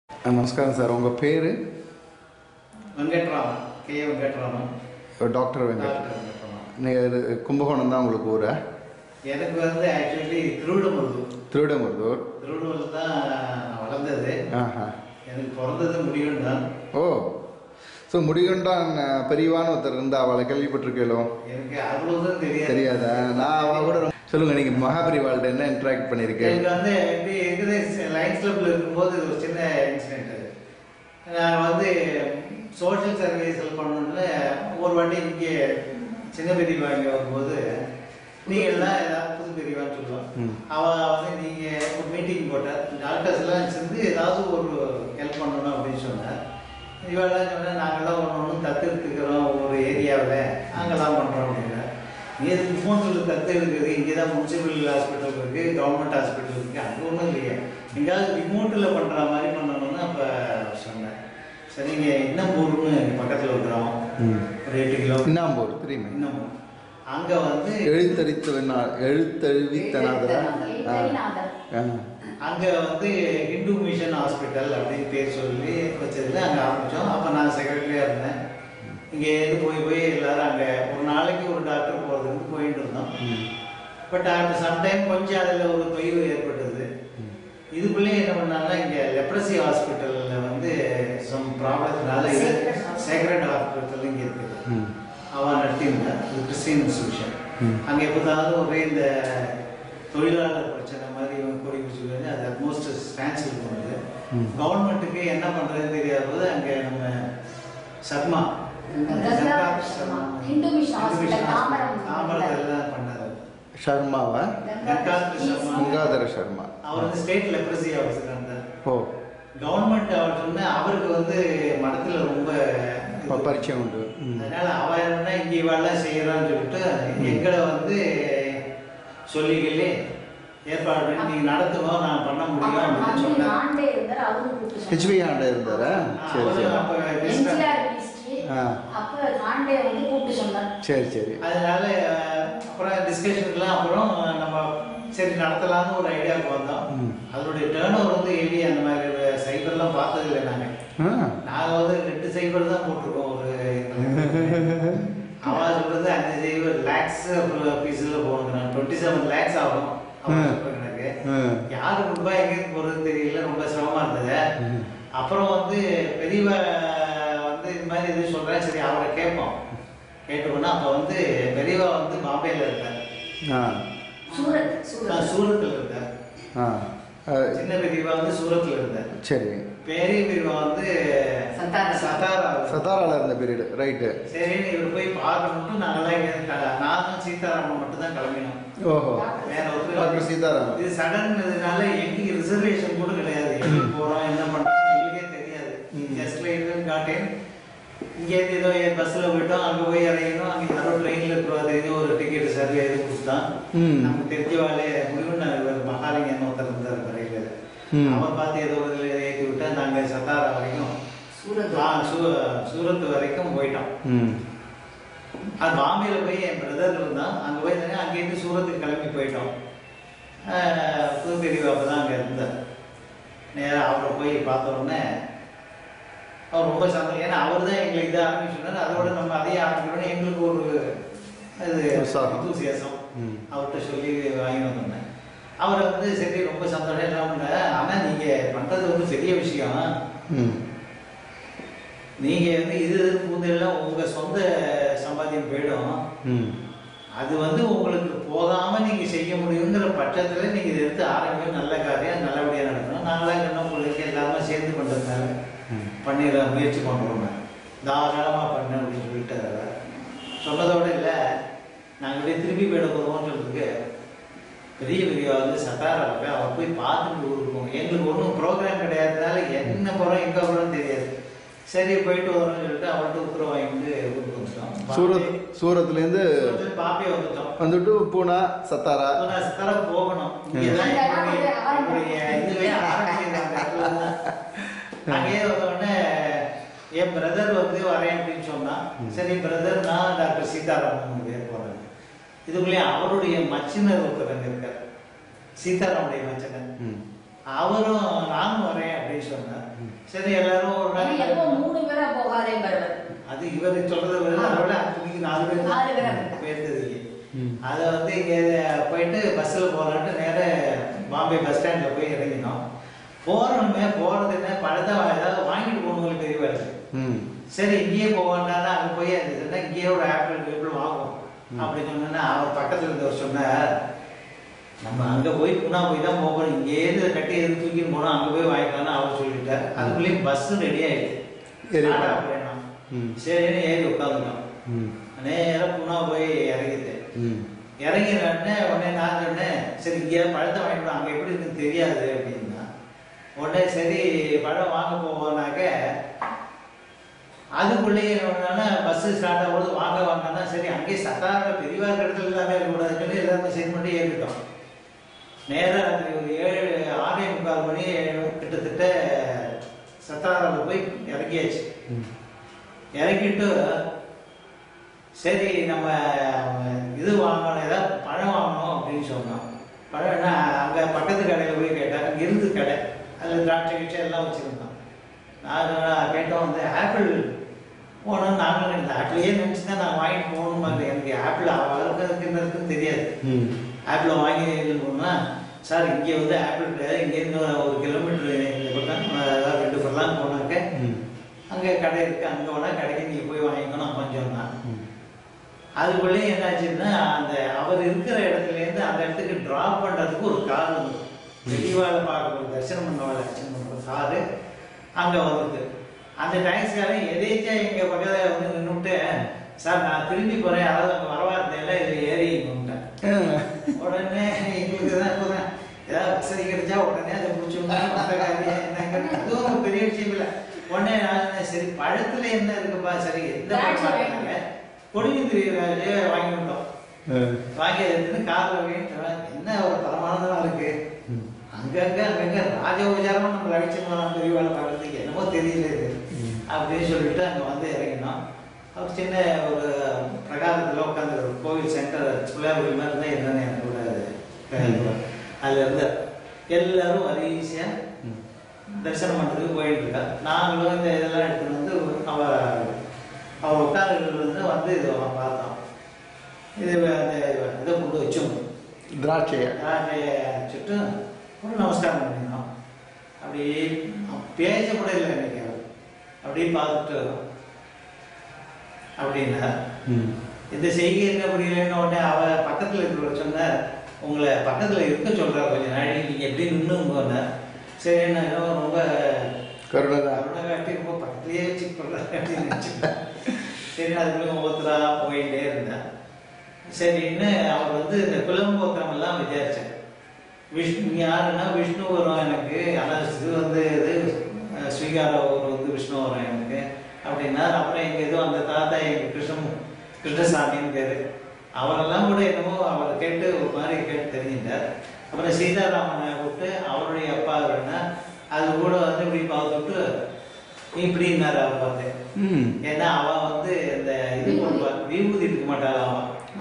நமஸ்காரம் சார். உங்கள் பேர்? வெங்கட்ராமன், கே வெங்கட்ராமன். டாக்டர் வெங்கட். நீங்கள் கும்பகோணம் தான் உங்களுக்கு ஊரா? எனக்கு ஆக்சுவலி திருவிடமருதூர். திருவிடமருதூர் தான் நான் வளர்ந்தது. எனக்கு பிறந்தது முடிகொண்டான். ஓ, ஸோ முடிகொண்டான் பெரியவான்னு ஒருத்தர் இருந்தா, அவளை கேள்விப்பட்டிருக்கேளோ? எனக்கு அவ்வளோதான் தெரியாதா? நான் அவள் கூட சொல்லுங்க. நீங்கள் மகாபரிவாள்கிட்ட என்ன இன்ட்ராக்ட் பண்ணியிருக்கேன்? எனக்கு எப்படி லைன்ஸ் கிளப்ல இருக்கும்போது ஒரு சின்ன இன்சிடென்ட். நான் சோஷியல் சர்வீஸ் பண்ணணும்னு ஒரு வாட்டி இங்கே சின்ன பெரியவா இங்கே வரும்போது நீங்கள் எல்லாம் ஏதாவது புது பெரியவான்னு சொல்லுவான். அவள் நீங்கள் ஒரு மீட்டிங் போட்டார், டாக்டர்ஸ்லாம் சேர்ந்து ஏதாவது ஒரு ஹெல்ப் பண்ணணும் அப்படின்னு சொன்னார். இவெல்லாம் சொன்னால் நாங்கள்லாம் ஒன்று தத்து எடுத்துக்கிறோம் ஒரு ஏரியாவில், நாங்கள்லாம் பண்ணுறோம் அப்படின்னா. நீ எதுக்கு ஃபோன் சொல்லி தத்து எடுக்கிறது? இங்கே தான் முனிசிபல் ஹாஸ்பிட்டல் இருக்குது, கவர்மெண்ட் ஹாஸ்பிட்டல் இருக்குது, அங்கே ஒன்றும் இல்லையே, எங்கேயாவது ரிமோட்டில் பண்ணுற மாதிரி பண்ணணும்னு அப்போ சொன்னேன். சரி, நீங்கள் இன்னம்பூர்னு பக்கத்தில் இருக்கிறோம், ஒரு 8 கிலோ. இன்னம்பூர் தெரியுமா? இன்னமும் அங்கே எழுத்தழுவித்தனாதரா? அங்கே ஹிந்து மிஷன் ஹாஸ்பிட்டல் அப்படின்னு பேர் சொல்லி வச்சதுல அங்கே ஆரம்பித்தோம். அப்போ நான் செக்ரட்டரியாக இருந்தேன். இங்கேருந்து போய் எல்லாரும் அங்கே ஒரு நாளைக்கு ஒரு டாக்டர் போகிறதுக்கு போயிட்டு இருந்தோம். பட் ஆஃப்டர் சம்டைம் கொஞ்சம் அதில் ஒரு தொய்வு ஏற்பட்டது. இதுக்குள்ளே என்ன பண்ணாங்கன்னா, இங்கே லெப்ரசி ஹாஸ்பிட்டலில் சம் ப்ராப்ளத்தினால இது சேக்ரட் ஹாஸ்பிட்டல் இங்கே இருக்குது. அவன் நடத்தியிருந்தேன், இது கிறிஸ்டியன் இன்ஸ்டியூஷன். அங்கே எப்போதாவது ஒரே இந்த தொழிலாளர் பிரச்சனை மாதிரி கோரி சொல்லி அது அட்மோஸ்ட் ஸ்டான்சில் போனது. கவர்மெண்ட்டுக்கு என்ன பண்ணுறதுன்னு தெரியாத போது அங்கே நம்ம சர்மா தாம்பரத்தில் பண்ணார். ஷர்மாவா? கங்காதர சர்மா. அவர் ஸ்டேட் லெப்ரசி ஆஃபீஸர் இருந்தார். ஓ, கவர்மெண்ட் அவர் சொன்ன அவருக்கு மடத்துல ரொம்ப பரிச்சயம் உண்டு. அதனால அவ என்ன இங்க இவெல்லாம் செய்யறான்னு சொல்லிட்டு எங்களை சொல்லிக்கலே ஏற்பாடு பண்ணி நீங்க நடத்தணும், நான் பண்ண முடியும் அப்படின்னு சொன்னேன். ஹெச்பி ஆண்டே இருந்தாரா? சரி சரி சரி சரி. அதனால அப்புறம் டிஸ்கஷனுக்குலாம் அப்புறம் நம்ம சரி நடத்தலாம்னு ஒரு ஐடியாவுக்கு வந்தோம். அதனுடைய டேர்ன் ஓவர் ஹெவி. அந்த மாதிரி சைபர்லாம் பார்த்ததில்லை நாங்கள். 2 சைபர் தான் போட்டிருக்கோம். ஒரு அவா சொல்றது 5 சைபர் லேக்ஸ் பீஸில் போகணுங்க. 27 லேக்ஸ் ஆகும் எனக்கு. யாரு ரூபா எங்கேருந்து போகிறதுன்னு தெரியல, ரொம்ப சிரமமா இருந்தது. அப்புறம் பெரியவ இது மாதிரி எதுவும் சொல்கிறேன், சரி அவரை கேட்போம். கேட்டுக்கோன்னா அப்போ பெரியவா பாம்பேல இருக்கார், சூரத்தில் இருக்கார். சின்ன பெரியவா சூரத்தில் இருந்தார். சரி. பெரிய பெரியவா சதாரால இருந்த பீரியட். ரைட்டு. சரி, இவர் போய் பார்க்கணும்னு நாங்கெல்லாம் இங்கே நானும் சீதாராமன் மட்டும் தான் கிளம்பினோம். ஓஹோ, வேற ஒருத்தர் சீதாராமன். இது சடன்ன்றதுனால எங்களுக்கு ரிசர்வேஷன் கூட கிடையாது. எங்க போறோம் என்ன பண்றோம் எங்களுக்கே தெரியாது. ஜஸ்ட் லைக் காட்டேன். இங்கேருந்து ஏதோ பஸ்ஸில் போயிட்டோம், அங்கே போய் இறங்கணும். அங்கே யாரோ ட்ரெயினில் இருக்கிறது ஒரு டிக்கெட் சர்வே எது கொடுத்தான். நமக்கு தெரிஞ்ச வேலை முடிவு மகாலிங்கன்னு ஒருத்தர் இருந்தார் கரையில். அவன் பார்த்து ஏதோ ஒரு இதில் ஏற்றி விட்டா நாங்கள் சத்தாரா வரைக்கும் சூரத் வரைக்கும் போயிட்டோம். அது பாம்பேல போய் என் பிரதர் இருந்தான். அங்கே போய் அங்கேருந்து சூரத்துக்கு கிளம்பி போயிட்டோம். புது பெரியவா அப்போ தான் அங்கே இருந்தார். நேராக அவரை போய் பார்த்த உடனே அவர் ரொம்ப சந்தோஷம். ஏன்னா அவர் தான் எங்களுக்கு இதை ஆரம்பிச்சுனார். அதோட நம்ம அதையே ஆரம்பிக்கணும்னு எங்களுக்கு ஒரு வித்தியாசம். அவர்கிட்ட சொல்லி வாங்கி வந்தோன்னே அவர் சரி ரொம்ப சந்தோஷம் எல்லாம் பண்ண. ஆனால் நீங்கள் பண்ணுறது பெரிய விஷயம். நீங்கள் இது பூந்தெல்லாம் உங்கள் சொந்த சம்பாத்தியம் போயிடும். அது உங்களுக்கு போகாமல் நீங்கள் செய்ய முடியுங்கிற பட்சத்தில் நீங்கள் இதை எடுத்து ஆரம்பிக்க நல்ல காரியம் நல்லபடியாக நடக்கணும். நாங்களாம் என்ன உங்களுக்கு எல்லாமே சேர்ந்து பண்ணுறதுனால பண்ணிடுற முயற்சி பண்ணுறோம். தாராளமாக பண்ண அப்படின்னு சொல்லிட்டு சொன்னதோடு இல்லை, நாங்கள் திருப்பி போயிட போகிறோம்னு சொல்றதுக்கு பெரிய பெரிய சத்தாரா போய் அவள் போய் பார்த்துட்டு ஊருக்கோம். எங்களுக்கு ஒன்றும் ப்ரோக்ராம் கிடையாதுனால என்ன போகிறோம் எங்கே போகிறோம் தெரியாது. சரி போயிட்டு வரோம்னு சொல்லிட்டு அவள்கிட்ட உத்தரவு வாங்கிட்டு ஊருக்கு வந்துட்டோம். சூரத்துலேருந்து பாப்பே வந்துட்டு பூனா சத்தாரா போகணும். இங்கேதான் இதுவே ஆரம்பிச்சிருக்காங்க. அங்கேயே வந்தோடனே என் பிரதர் வரேன் அப்படின்னு சொன்னா, சரி பிரதர் நான் டாக்டர் சீதாராமன் போறேன். இதுக்குள்ளேயே அவருடைய மச்சினர் ஒருத்தர் அங்கே இருக்கார், சீதாராமுடைய மச்சினர். அவரும் நானும் வரேன் அப்படின்னு சொன்னார். சரி எல்லாரும் ஒரு நாள் 3 பேரா போகாதே பரவாயில்ல. அது இவர் சொல்றதை விட அதோட அன்னைக்கு 4 பேர் போயிருந்தது. அதை வந்து இங்கே போயிட்டு பஸ்ஸில் போகலான்ட்டு நேராக பாம்பே பஸ் ஸ்டாண்டில் போய் இறங்கினோம். போகிறோமே போகிறது என்ன பழத்தை ஏதாவது வாங்கிட்டு போகணுங்களுக்கு தெரியவா இருக்கு. சரி இங்கேயே போவான்னா அங்கே போய் இருந்துச்சுன்னா இங்கேயே ஒரு ஆப்பிள் வாங்குவோம் அப்படின்னு சொன்னோன்னா அவர் பக்கத்தில் இருந்தவர் சொன்னார், நம்ம அங்கே போய் புனா போய் தான் போகணும், இங்கேருந்து கட்டி எது தூக்கின்னு போனோம் அங்கே போய் வாங்கிக்கலாம்னு அவர் சொல்லிட்டார். அதுக்குள்ளேயும் பஸ்ஸு ரெடி ஆகிடுது. சரின்னு ஏறி உட்காந்துட்டோம். நேராக புனா போய் இறங்கிது. இறங்கினோடனே உடனே நான் சொன்னேன், சரி இங்கேயாவது பழத்தை வாங்கிட்டு அங்கே எப்படி இருக்குன்னு தெரியாது அப்படின்னா. உடனே சரி பழம் வாங்க போவோம்னாக்க அதுக்குள்ளேயே பஸ்ஸு ஸ்டார்ட் ஆகும்போது வாங்கன்னா சரி அங்கேயே சத்தார பெரியவா இடத்துல எல்லாமே இருக்கக்கூடாதுன்னு சொல்லி எல்லாருமே சரி பண்ணி ஏறிட்டோம். நேராக ராத்திரி ஒரு 6:45 மணி கிட்டத்தட்ட சத்தாராவில் போய் இறங்கியாச்சு. இறங்கிட்டு சரி நம்ம இது வாங்கணும், ஏதாவது பழம் வாங்கணும் அப்படின்னு சொன்னோம். பழம்னா அங்கே பக்கத்து கடையில் போய் கேட்டால் அங்கே இருந்து கடை, அதில் திராட்சை கிட்சை எல்லாம் வச்சுருந்தோம். நான் கேட்டோம் வந்து ஆப்பிள் போகணும்னு நாங்களும் இந்த ஆப்பிளையே நினச்சி தான் நான் வாங்கிட்டு போகணும். எனக்கு ஆப்பிள் வளர்க்கறதுக்குன்னு தெரியாது. ஆப்பிளை வாங்கி போகணும்னா சார் இங்கே வந்து ஆப்பிள் கிடையாது, இங்கேருந்து 1 கிலோமீட்டர் இந்த பக்கம் அதாவது 2 ஃபர்லாங் போனாக்க அங்கே கடை இருக்குது, அங்கே வேணால் கடைக்கு நீங்கள் போய் வாங்கிக்கணும் கொஞ்சம்னா. அதுக்குள்ளேயே என்னாச்சுன்னா அந்த அவர் இருக்கிற இடத்துலேருந்து அந்த இடத்துக்கு ட்ராப் பண்ணுறதுக்கு ஒரு கார் வந்து வெளிவாழ பார்க்க தரிசனம் பண்ண காரு அங்கே வந்துது. அந்த டாக்ஸிக்காரன் எதேச்சா எங்கள் பக்கத்தில் வந்து நின்றுட்டு, சார் நான் திரும்பி போகிறேன், அதாவது அங்கே வரவார்த்தையெல்லாம் இதில் ஏறி வந்துட்டேன். உடனே எங்களுக்கு தான் போகிறேன் ஏதாவது வசதி கிடைச்சா உடனே அதை பிடிச்சோம்னா அதுவும் ஒரு பெரிய விஷயம் இல்லை. உடனே நான் சரி பழத்தில் என்ன இருக்குப்பா, சரி எந்த பழம் பொடிந்திரியாஜே வாங்கி விட்டோம். வாங்கி எடுத்துன்னு காரில் என்ன ஒரு தரமானதெல்லாம் இருக்கு. அங்கங்கே ராஜோபச்சாரமாக நம்ம ரவிச்சந்திரன் பெரியவாளை பார்க்கறதுக்கு என்னமோ தெரியல இது அப்படின்னு சொல்லிட்டு அங்கே வந்து இறங்கினோம். அவர் சின்ன ஒரு பிரகாரத்தில் உட்காந்து கோவில் சென்டர் பிள்ளையார் கோயில் மாதிரி இருந்தால் என்னன்னு எனக்கு கூட அதில் இருந்து எல்லாரும் வரிசையாக தரிசனம் பண்ணுறதுக்கு போயிட்டு இருக்கா. நாங்களும் இந்த இதெல்லாம் எடுத்துகிட்டு வந்து அவர் உட்காந்துருந்து வந்து இதை பார்த்தோம். இது அந்த இதை கொண்டு வச்சோம், திராட்சையை வச்சுட்டு ஒரு நமஸ்காரம் பண்ணியிருந்தோம். அப்படி பேச கூட இல்லை இன்னைக்கு. அவர் அப்படியே பார்த்துட்டு அப்படின்னா இந்த செய்கை என்ன புரியலன்னு உடனே அவ பக்கத்தில் இருக்கிற சொன்னார், உங்களை பக்கத்தில் இருக்க சொல்கிறார் கொஞ்சம் நாளைக்கு நீங்கள் எப்படி நின்றுங்கன்னார். சரி என்ன ரொம்ப கருணை காட்டி ரொம்ப பக்கத்துலேயே வச்சு கொள்றாரு அப்படின்னு நினச்சிட்டேன். சரி அதுக்குள்ளே ஒவ்வொருத்தராக போயிட்டே இருந்தேன். சரின்னு அவர் வந்து இந்த குலம்போத்திரம் எல்லாம் விசாரிச்சேன். விஷ்ணு யாருன்னா விஷ்ணு வரும் எனக்கு, ஆனால் இது வந்து இது ஸ்வீகார ஒரு வந்து விஷ்ணு வரும் எனக்கு அப்படின்னா. அப்புறம் எங்கள் எதுவும் அந்த தாத்தா எங்கள் கிருஷ்ணசாமின்னு பேர், அவரெல்லாம் கூட என்னமோ அவரை கேட்டு ஒரு மாதிரி கேட்டு தெரிஞ்சிட்டார். அப்புறம் சீதாராமனை கூப்பிட்டு அவருடைய அப்பா வேணா அது கூட வந்து இப்படி பார்த்துட்டு இப்படின்னாரு அவர் பார்த்து. ஏன்னா அவன் வந்து இந்த இது போடுவா விபூதி இருக்க மாட்டாள்,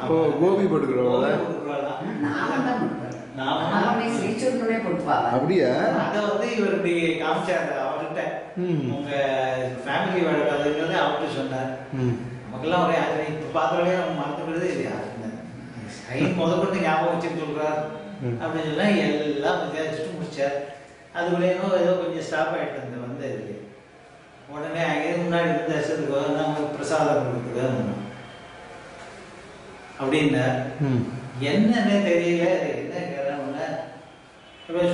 அவன் கோபி போட்டுக்கிறவா அப்படியா. அதை வந்து இவர் இப்படி காமிச்சாரு அவர்கிட்ட, உங்க ஃபேமிலி வழக்காதுங்கிறத அவர்கிட்ட சொன்னார். நமக்கெல்லாம் ஒரே ஆச்சரியம். இப்போ பார்த்தோடனே நம்ம மறந்துவிடுது இல்லையா, முதற்கொண்டு ஞாபகம் வச்சுன்னு சொல்றார் அப்படின்னு சொல்லி எல்லாம் விசாரிச்சுட்டு முடிச்சார். அதுக்குள்ளே ஏதோ கொஞ்சம் ஸ்டாப் ஆகிட்டு இருந்த வந்து உடனே அங்கே முன்னாடி இருந்து தரிசனத்துக்கு நம்ம பிரசாதம் கொடுக்குறது அப்படின்னா என்னன்னே தெரியல. என்ன கேட்கறேன் உன்ன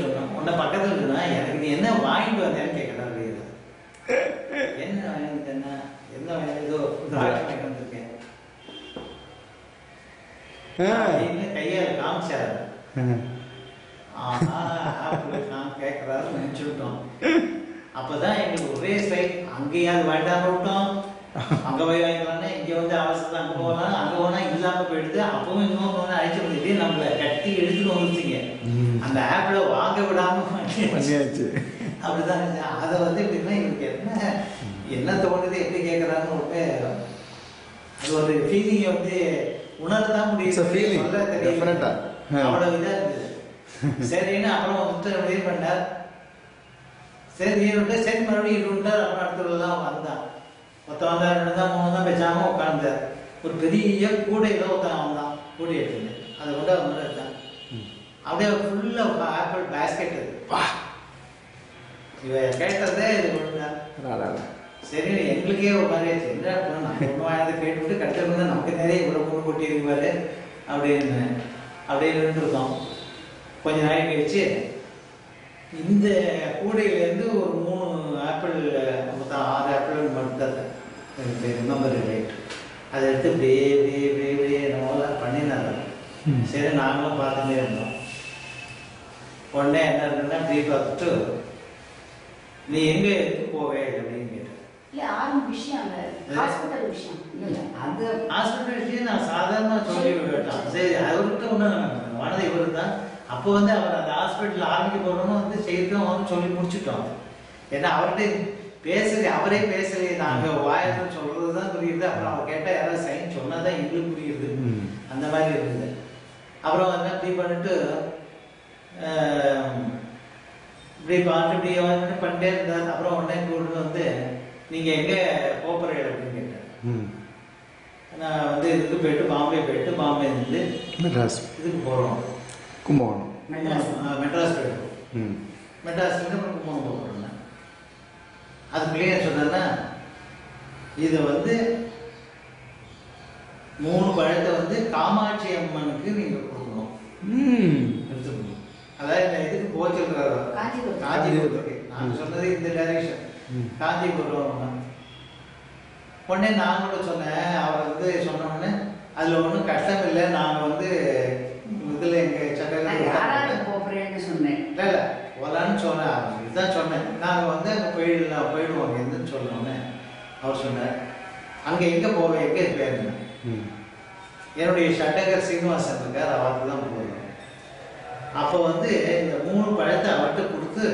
சொன்னோம், உன்னை பக்கத்தில் இருக்குன்னா எனக்கு நீ என்ன வாங்கிட்டு வந்தேன்னு கேட்கறா. அப்படிங்கிறது என்ன வாங்கிட்டேன்னா என்ன ஏதோ திராட்சை வாங்கிட்டு வந்திருக்கேன் அப்படின்னு கையால் காமிச்சாரு. நான் கேட்கறாரு நினைச்சுட்டோம். அப்பதான் எங்களுக்கு ஒரே ஸ்டைல், அங்கேயாவது வேண்டாம் விட்டோம், அங்க போய் வாங்கிக்கலாம்னா இங்க வந்து அவசரத்தை அங்க போகலாம், அங்க போனா இல்லாம போயிடுது. அப்பவும் இன்னொன்று அழைச்சி வந்துட்டு நம்மளை கட்டி எடுத்துட்டு வந்துருச்சிங்க. அந்த ஆப்ல வாங்க விடாம பண்ணியாச்சு. அப்படிதான் அதை வந்து எப்படின்னா இவருக்கு என்ன தோணுது எப்படி கேட்கறாருன்னு ஒரு அது ஒரு ஃபீலிங்கை வந்து உணரதான் முடியும், சொல்ல தெரியல. அவ்வளவு இதா இருந்தது. சரின்னு அப்புறம் வந்துட்டு முடிவு பண்ணார். சரி நீருண்டு சரி மறுபடியும் இருண்டார். அப்புறம் அடுத்தவெல்லாம் வந்தான். ஒருத்தன் வந்தா 2 தான் 3 தான் பேசாம உட்காந்தார். ஒரு பெரிய கூடையில ஒருத்தன் வந்தான். கூடை எடுத்துட்டு அதை கொண்டு வந்து வச்சான். அப்படியே ஃபுல்லா ஆப்பிள் பேஸ்கெட். இவ கேட்டதே இது கொண்டார். சரி எங்களுக்கே ஒரு மாதிரி ஆச்சு. என்ன நம்ம ஒன்று வாங்கி கேட்டுவிட்டு கட்டுறது நமக்கு நிறைய இவ்வளோ பொண்ணு கொட்டி இருக்குவாரு அப்படின்னு இருக்கோம். கொஞ்ச நாள் கழிச்சு இந்த கூடையிலேருந்து ஒரு 3 ஆப்பிள் மொத்தம் 6 ஆப்பிள் மட்டும் ரிமெம்பர் ரேட் அதை எடுத்து இப்படியே நம்ம பண்ணினாங்க. சரி நாங்களும் பார்த்துட்டே இருந்தோம். உடனே என்ன இருக்குன்னா இப்படி பார்த்துட்டு நீ எங்க எடுத்து போவே அப்படின்னு கேட்டேன். ஹாஸ்பிட்டல் விஷயம் நான் சாதாரண சொல்லி கேட்டேன். சரி அவர்கிட்ட ஒண்ணு மனதை இவரு தான். அப்போ வந்து அவர் அந்த ஹாஸ்பிட்டல் ஆரம்பிக்க போறோம்னு வந்து செய்யறோம் வந்து சொல்லி முடிச்சுட்டோம். ஏன்னா அவர்கிட்ட பேசல, அவரே பேசலையே, நாங்க வாயிலும் சொல்றதுதான் புரியுது. அப்புறம் அவர் கேட்டா யாராவது சைன் சொன்னாதான் எங்களுக்கு புரியுது. அந்த மாதிரி இருக்குது. அப்புறம் வந்து இப்படி பண்ணிட்டு இப்படி பார்த்து இப்படி பண்ணிட்டே இருந்தார். அப்புறம் உடனே கூட்டு வந்து நீங்க எங்க போறீங்க அப்படின்னு கேட்டேன். நான் வந்து இதுக்கு போயிட்டு பாம்பே இருந்து மெட்ராஸ் இதுக்கு போறோம். கும்பகோணம் மெட்ராஸ் போயிடுவோம். மெட்ராஸ்ல இருந்து கும்பகோணம் போகிறோம். அதுக்குள்ளேயே சொன்னா இதை வந்து 3 பழத்தை வந்து காமாட்சி அம்மனுக்கு நீங்க கொடுக்கணும். எடுத்துக்கணும். அதாவது இந்த இதுக்கு போச்சுருக்கிறாரு காஞ்சிபுரத்துக்கு. நான் சொன்னது இந்த டைரக்ஷன் காஞ்சிபுரம். உடனே நான் கூட சொன்னேன். அவர் வந்து சொன்ன உடனே அதுல ஒன்றும் கஷ்டம் இல்லை. நாங்க வந்து இதுல எங்க போறேன்னு சொன்னேன். இல்ல போலான்னு சொன்னேன். இதுதான் சொன்னேன். நாங்க வந்து அங்க போயிடுவோம் எதுன்னு சொன்னோன்னே அவர் சொன்னார் அங்க எங்க போவேன் எங்க பேருங்க. என்னுடைய ஷட்டகர் சீனிவாசன் இருக்கார். அவருக்கு தான் போவேன். அப்போ வந்து இந்த 3 பழத்தை அவர்கிட்ட கொடுத்து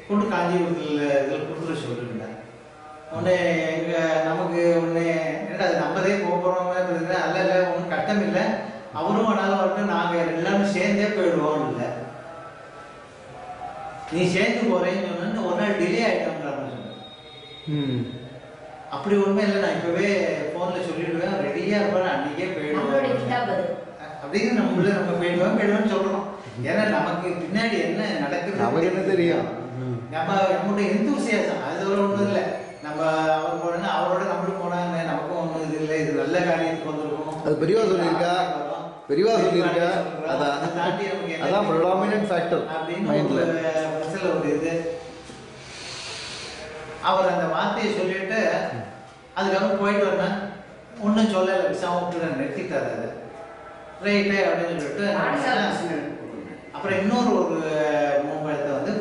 கொண்டு காஞ்சிபுரத்தில் இதில் கொடுத்துட சொல்லிருந்தேன். உடனே எங்க நமக்கு உடனே என்னடா நம்மதே போகிறோம். அல்ல இல்லை ஒன்றும் கஷ்டம் இல்லை. அவரும் ஆனாலும் அவர்கிட்ட நாங்கள் எல்லாரும் சேர்ந்தே போயிடுவோம். இல்லை நீ சேர்ந்து போறேன்னு சொன்னு ஒரு நாள் டிலே ஆயிட்டோங்கிற மாதிரி சொன்னேன். அப்படி ஒண்ணுமே இல்லை. நான் இப்பவே போன்ல சொல்லிடுவேன். ரெடியா இருப்பேன். அன்னைக்கே போயிடுவோம் அப்படின்னு நம்ம போயிடுவோம்னு சொல்றோம். ஏன்னா நமக்கு பின்னாடி என்ன நடக்குது நமக்கு என்ன தெரியும். நம்மளுடைய எந்தூசியாசம் அது ஒன்றும் இல்லை. நம்ம அவர் போனா அவரோட நம்மளும் போனாங்க. நமக்கும் ஒன்றும் இது இல்லை. இது நல்ல காரியத்துக்கு வந்திருக்கோம். அது பெரியவா சொல்லியிருக்கா. அதான் ப்ரெடாமினன்ட் ஃபேக்டர் மைண்ட்ல. ஒரு இது அவர் அந்த வார்த்தையை சொல்லிட்டு அதுக்கப்புறம் போயிட்டு வரேன். ஒன்றும் சொல்லலை. விசாம விட்டு நிறுத்திட்டாரு. அது ரைட்டு அப்படின்னு சொல்லிட்டு அப்புறம் இன்னொரு 3 பழத்தை வந்து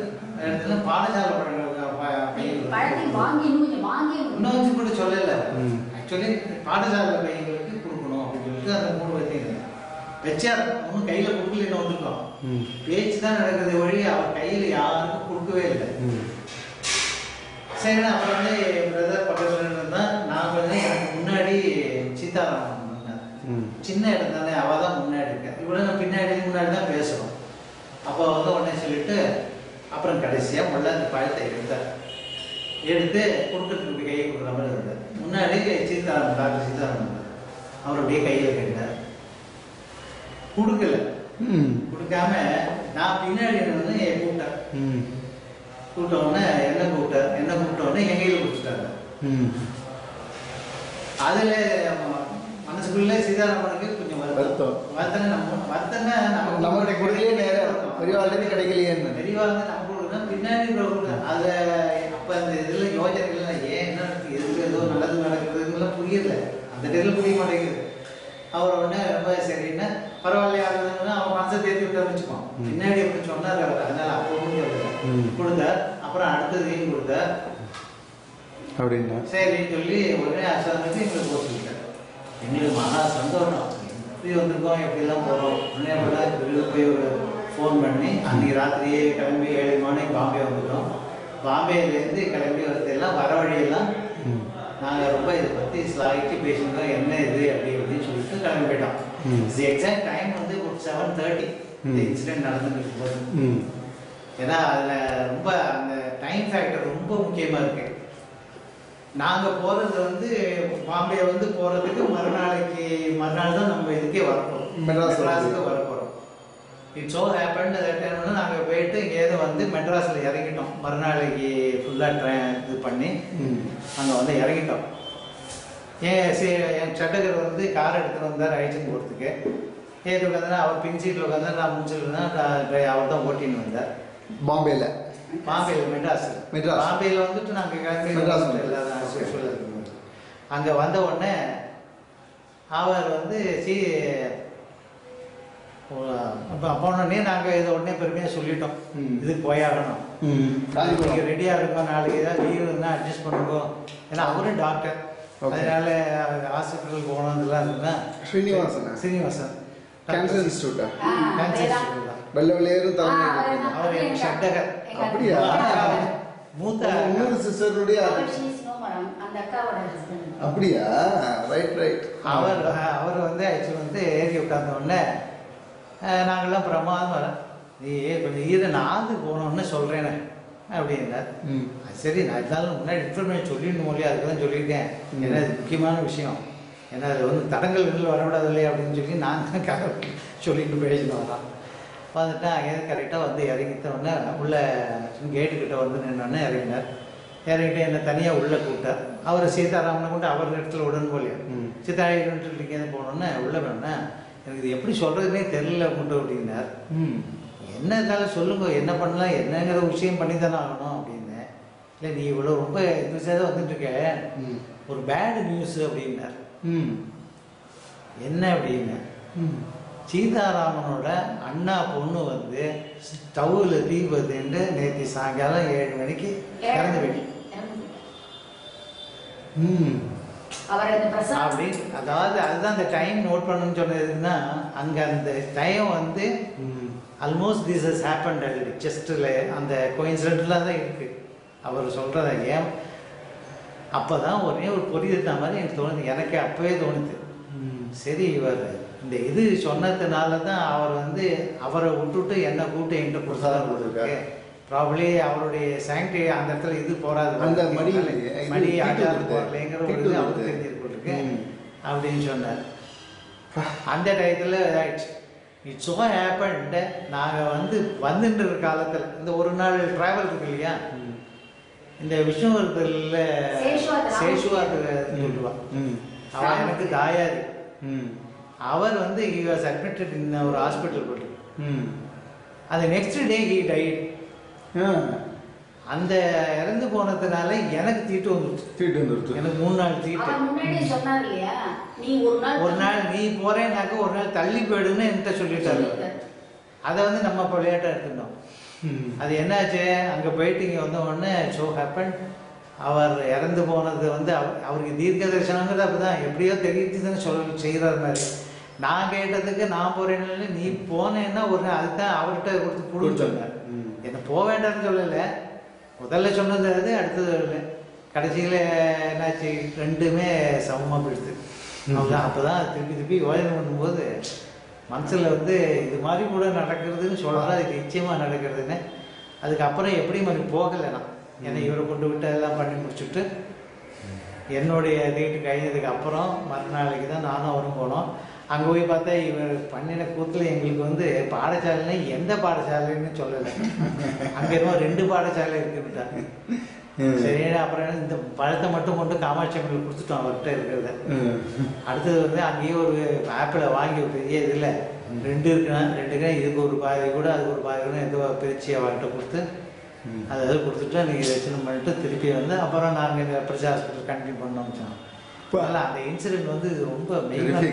இடத்துல பாடசாலை இன்னும் கூட சொல்லலை. ஆக்சுவலி பாடசாலை பையங்களுக்கு கொடுக்கணும் அப்படின்னு சொல்லிட்டு அந்த 3 பழத்தையும் வச்சார். ஒன்றும் கையில கொடுக்கலன்னு வந்துட்டோம். பேச்சு தான் நடக்குது ஒழி அவர் கையில யாருக்கும் கொடுக்கவே இல்லை. சரி அப்புறம் வந்து பிரதர் பக்கத்துல இருந்தா நான் வந்து எனக்கு முன்னாடி சீதாராமன் சின்ன இடம் தானே. அவ தான் முன்னாடி இருக்கேன். இவ்வளவு நான் முன்னாடி தான் பேசுறோம். அப்போ வந்து உடனே சொல்லிட்டு அப்புறம் கடைசியா முள்ள அந்த பழத்தை எடுத்து கொடுக்கறதுக்கு கையை கொடுக்குற மாதிரி இருந்தார். முன்னாடி சீதாராமன் டாக்டர் சீதாராமன் அவருடைய கையில கேட்டார். கொடுக்கல. கொடுக்காம நான் பின்னாடி வந்து கூப்பிட்டேன். கூப்பிட்டோடனே என்ன கூப்பிட்டோடனே என் கையில கொடுத்துட்டாங்க. அதுல மனசுக்குள்ள சீதாராமனுக்கு கொஞ்சம் வருத்தம். வருத்தனை நமக்கு கொடுக்கலையே நேரம் பெரியவாழ்லேருந்து கிடைக்கலையேன்னு. பெரியவாழ்ந்து நம்ம கொடுக்குறோம் பின்னாடி அத அப்ப அந்த இதுல யோஜனைகள் ஏன் என்ன எதுக்கு ஏதோ நல்லது நடக்குதுன்னு புரியல. அந்த டைம்ல புரிய மாட்டேங்குது. அவர் உடனே ரொம்ப சரின்னா பரவாயில்லையா அவன் மனசை தேர்த்தி விட்டான்னு வச்சுக்கோம். பின்னாடி அப்படி சொன்னார் அவர். அதனால அப்போ கொடுத்தார். அப்புறம் அடுத்ததையும் கொடுத்தார் அப்படின்னா சரின்னு சொல்லி உடனே அசாதனுக்கு எங்களுக்கு போக சொல்லிட்டார். எங்களுக்கு மகா சந்தோஷம். எப்படி வந்திருக்கோம் எப்படிலாம் போகிறோம். உடனே வெளியில் போய் ஒரு ஃபோன் பண்ணி அன்றைக்கி ராத்திரியே கிளம்பி 7 மணிக்கு பாம்பே வந்துட்டோம். பாம்பேலேருந்து கிளம்பி வரதெல்லாம் வர வழியெல்லாம் நாங்கள் ரொம்ப இதை பற்றி ஸ்லாய்க்கு பேசியிருந்தோம். என்ன இது அப்படின்னு சொல்லிட்டு கிளம்பி போயிட்டோம். எக்ஸாக்ட் டைம் வந்து ஒரு 7:30 இந்த இன்சிடென்ட் நடந்துட்டு இருக்கும்போது ஏன்னா அதில் ரொம்ப அந்த டைம் ஃபேக்டர் ரொம்ப முக்கியமாக இருக்கு. நாங்கள் போகிறது வந்து பாம்பே வந்து போகிறதுக்கு மறுநாள் தான் நம்ம இதுக்கே வரப்போகிறோம், மெட்ராஸுக்கு வரப்போகிறோம். It's so happen that time வந்து நாங்கள் போயிட்டு இங்கேயாவது வந்து மெட்ராஸில் இறங்கிட்டோம். மறுநாளைக்கு ஃபுல்லாக இது பண்ணி அங்கே வந்து இறங்கிட்டோம். என் சட்டகர் வந்து கார் எடுத்துகிட்டு வந்தார் அழைச்சின்னு போகிறதுக்கு. ஏது உட்காந்தா அவர் பின் சீட்டில் உட்காந்தா நான் முன்சீட்டில் தான் அவர் தான் ஓட்டின்னு வந்தார். பாம்பேல மெட்ராஸ் பாம்பேயில் வந்துட்டு நாங்கள் கிளம்பி மெட்ராஸ் எல்லாரும் அங்கே வந்த உடனே அவர் வந்து போனோடனே நாங்கள் இதை உடனே பெருமையாக சொல்லிட்டோம், இதுக்கு போயாகணும், நீங்கள் ரெடியாக இருக்கோம், நாளைக்கு ஏதாவது லீவ் இருந்தால் அட்ஜஸ்ட் பண்ணுங்க. ஏன்னா அவரும் டாக்டர், அதனால ஹாஸ்பிட்டலுக்கு போனதெல்லாம் இருந்ததுன்னா ஸ்ரீனிவாசன் கேன்சர் இன்ஸ்டியூட்டா வெள்ளவெளியரும் தலைமை அவர் எங்கள் சட்டகர். அப்படியா? மூத்த சிஸ்டருடைய அப்படியா? ரைட். அவர் வந்து ஆக்சுவலி வந்து ஏறி உட்கார்ந்த உடனே நாங்கள்லாம் பிரமாதம் நீ கொஞ்சம் நாது போனோன்னு சொல்கிறேனே அப்படின்னா. சரி, நான் இருந்தாலும் முன்னாடி இன்ஃபர்மேஷன் சொல்லிடணும் மொழியா, அதுக்கு தான் சொல்லியிருக்கேன், ஏன்னா இது முக்கியமான விஷயம், ஏன்னா அது வந்து தடங்கள் வெளியில் வரக்கூடாது இல்லையா அப்படின்னு சொல்லி நான் தான் சொல்லிட்டு பேசிட்டு வரோம். வந்துட்டு அங்கேருந்து கரெக்டாக வந்து இறங்கிட்டோடனே உள்ள கேட்டுக்கிட்ட வந்து நின்னோடனே இறங்கினார். இறங்கிட்டு என்னை தனியாக உள்ளே கூப்பிட்டார். அவர் சீதாராமனை கொண்டு அவர் இடத்துல உடனே போலியா சீதாராமன் இங்கேருந்து போனோன்னே உள்ளே வேணுன்னா எனக்கு இது எப்படி சொல்கிறதுனே தெரியல மட்டும் அப்படின்னார். என்ன இருந்தாலும் சொல்லுங்க, என்ன பண்ணலாம், என்னங்கிற விஷயம் பண்ணி தானே ஆகணும் அப்படின்னு. இல்லை நீ இவ்வளோ ரொம்ப இன்ட்ரெஸ்டாக வந்துட்டு இருக்க, ஒரு பேட் நியூஸ் அப்படின்னார். என்ன அப்படின்னு, சீதாராமனோட அண்ணா பொண்ணு வந்து ஸ்டவ்வில் தீ வருதுன்னு நேற்று சாயங்காலம் 7 மணிக்கு இறந்து போயிட்டு அப்படி. அதாவது அதுதான் அந்த டைம் நோட் பண்ணணும்னு சொன்னதுன்னா, அங்கே அந்த டைம் வந்து almost this has happened already, ஜஸ்ட்டில் அந்த கோயின்சிடென்ட்ல தான் இருக்கு அவர் சொல்கிறத. ஏன் அப்போ தான் ஒரே ஒரு புரியுதுன மாதிரி எனக்கு தோணுது, எனக்கு அப்போவே தோணுது, சரி இவர் இந்த இது சொன்னதுனால தான் அவர் வந்து அவரை விட்டுட்டு என்னை கூப்பிட்டு என்கிட்ட கொடுத்தாதான் கொடுத்துருக்கு. ப்ராப்ளி அவருடைய சாங்க்டி அந்த இடத்துல இது போகாது, அந்த மடி ஆட்டாது போகலைங்கிற ஒரு இது அவருக்கு தெரிஞ்சிருக்கு அப்படின்னு சொன்னார். அந்த டயத்தில் இதாகிடுச்சு. இட்ஸ் ஸோ ஹேப்பன்ட், நாங்கள் வந்து வந்துட்டு இருக்கிற காலத்தில் இந்த ஒரு நாள் ட்ராவல் இருக்கு இல்லையா, இந்த விஷ்ணுவர்தனில் சேஷுவார் சொல்லுவான், அவன் எனக்கு தாயாரி. அவர் வந்து he was admitted in ஒரு ஹாஸ்பிட்டல் போட்டு, அது நெக்ஸ்ட் டே he died. அந்த இறந்து போனதுனால எனக்கு தீட்டு வந்துருச்சு. எனக்கு 3 நாள் தீட்டு. ஒரு நாள் நீ போறேன்னாக்க ஒரு நாள் தள்ளி போயிடுன்னு என்கிட்ட சொல்லிட்டாரு. அதை வந்து நம்ம விளையாட்டா எடுத்துட்டோம். அது என்னாச்சு, அங்கே போயிட்டு இங்கே வந்த உடனே ஸோ ஹேப்பன், அவர் இறந்து போனது வந்து அவருக்கு தீர்க்க தரிசனங்கிறது அப்படிதான் எப்படியோ தெரிவித்து தானே செய்கிறார் மாதிரி. நான் கேட்டதுக்கு நான் போறேன்னு, நீ போனேன்னா ஒரு அதுதான் அவர்கிட்ட கொடுத்து சொன்னார். என்ன போக வேண்டாம்னு சொல்லலை, முதல்ல சொன்னது அது, அடுத்தது இல்லை. கடைசியில் என்னாச்சு, ரெண்டுமே சமமாக போயிடுது. அவ்வளோதான். அப்போ தான் திருப்பி யோஜனை பண்ணும்போது மனசில் வந்து இது மாதிரி கூட நடக்கிறதுன்னு சொல்கிறா, இது நிச்சயமாக நடக்கிறதுன்னு. அதுக்கப்புறம் எப்படி மாதிரி போகலை நான், ஏன்னா இவரை கொண்டு விட்டு எல்லாம் பண்ணி முடிச்சுட்டு என்னுடைய டேட்டு கழிஞ்சதுக்கு அப்புறம் மறுநாளைக்கு தான் நானும் அவரும் போனோம். அங்கே போய் பார்த்தா இவர் பண்ணின கூத்துல எங்களுக்கு வந்து பாடசாலைன்னா எந்த பாடசாலைன்னு சொல்லலை, அங்கே இன்னும் 2 பாடசாலை இருக்குட்டாங்க. சரி, அப்புறம் இந்த பழத்தை மட்டும் கொண்டு காமாட்சி அம்மனுக்கு கொடுத்துட்டோம் அவர்கிட்ட இருக்கிறத. அடுத்தது வந்து அங்கேயே ஒரு ஆப்பிளை வாங்கி பெரிய இதில் 2 இருக்குன்னா 2 இதுக்கு ஒரு பாதி கூட அதுக்கு ஒரு பாதி கூட எந்த பிரிச்சு அவர்கிட்ட கொடுத்து அதை கொடுத்துட்டு நீங்கள் ரச்சனை பண்ணிட்டு திருப்பி வந்து அப்புறம் நாங்கள் இந்த பிரஜா ஹாஸ்பிட்டல் கண்டினியூ பண்ண வச்சோம். அந்த இன்சிடென்ட் வந்து ரொம்ப மெயினாக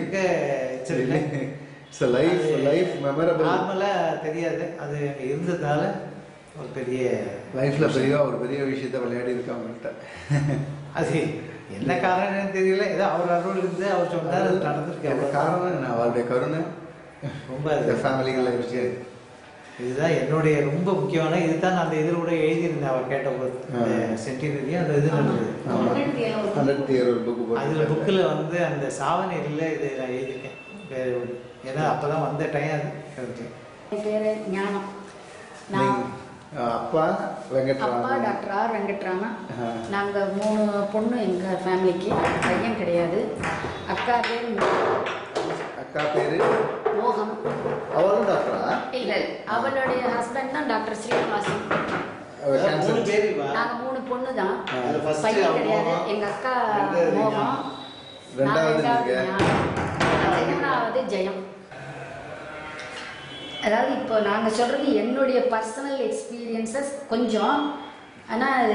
நார்மலாக தெரியாது, அது அங்கே இருந்ததுனால ஒரு பெரிய லைஃப்பில் ஒரு பெரிய விஷயத்த விளையாடி இருக்கு அவங்கள்ட்ட. அது என்ன காரணம்னு தெரியல, ஏதோ அவர் அருள் இருந்து அவர் சொன்னார், அது நடந்திருக்கு. காரணம் நான் அவருடைய கருணை ரொம்ப ஃபேமிலிகளில் இருக்கு. இதுதான் என்னுடைய ரொம்ப முக்கியமான, இதுதான் நான் அந்த இதில் கூட எழுதியிருந்தேன் அவர் கேட்டபோது, சென்டினரியும் அந்த இது அதில் புக்கில் வந்து அந்த சாவனையில் இது நான் எழுதியிருக்கேன். ஏன்னா அப்போ தான் வந்த டைம் அது கரெக்டு. பேர் ஞானம். அப்பா வெங்கட்ராமன். அப்பா டாக்டர் ஆர் வெங்கட்ராமன். நாங்கள் 3 பொண்ணு எங்கள் ஃபேமிலிக்கு, பையன் கிடையாது. அக்கா பேர் அக்கா பேரு மோகம். அவரும் டாக்டரா? இல்லை, அவளுடைய ஹஸ்பண்ட் தான் டாக்டர் ஸ்ரீனிவாசன். நாங்கள் 3 பொண்ணு தான், பையன் கிடையாது. எங்கள் அக்கா மோகம், ரெண்டாவது ஜெயம். அதாவது இப்போ நாங்கள் சொல்கிறது என்னுடைய பர்சனல் எக்ஸ்பீரியன்சஸ் கொஞ்சம், ஆனால்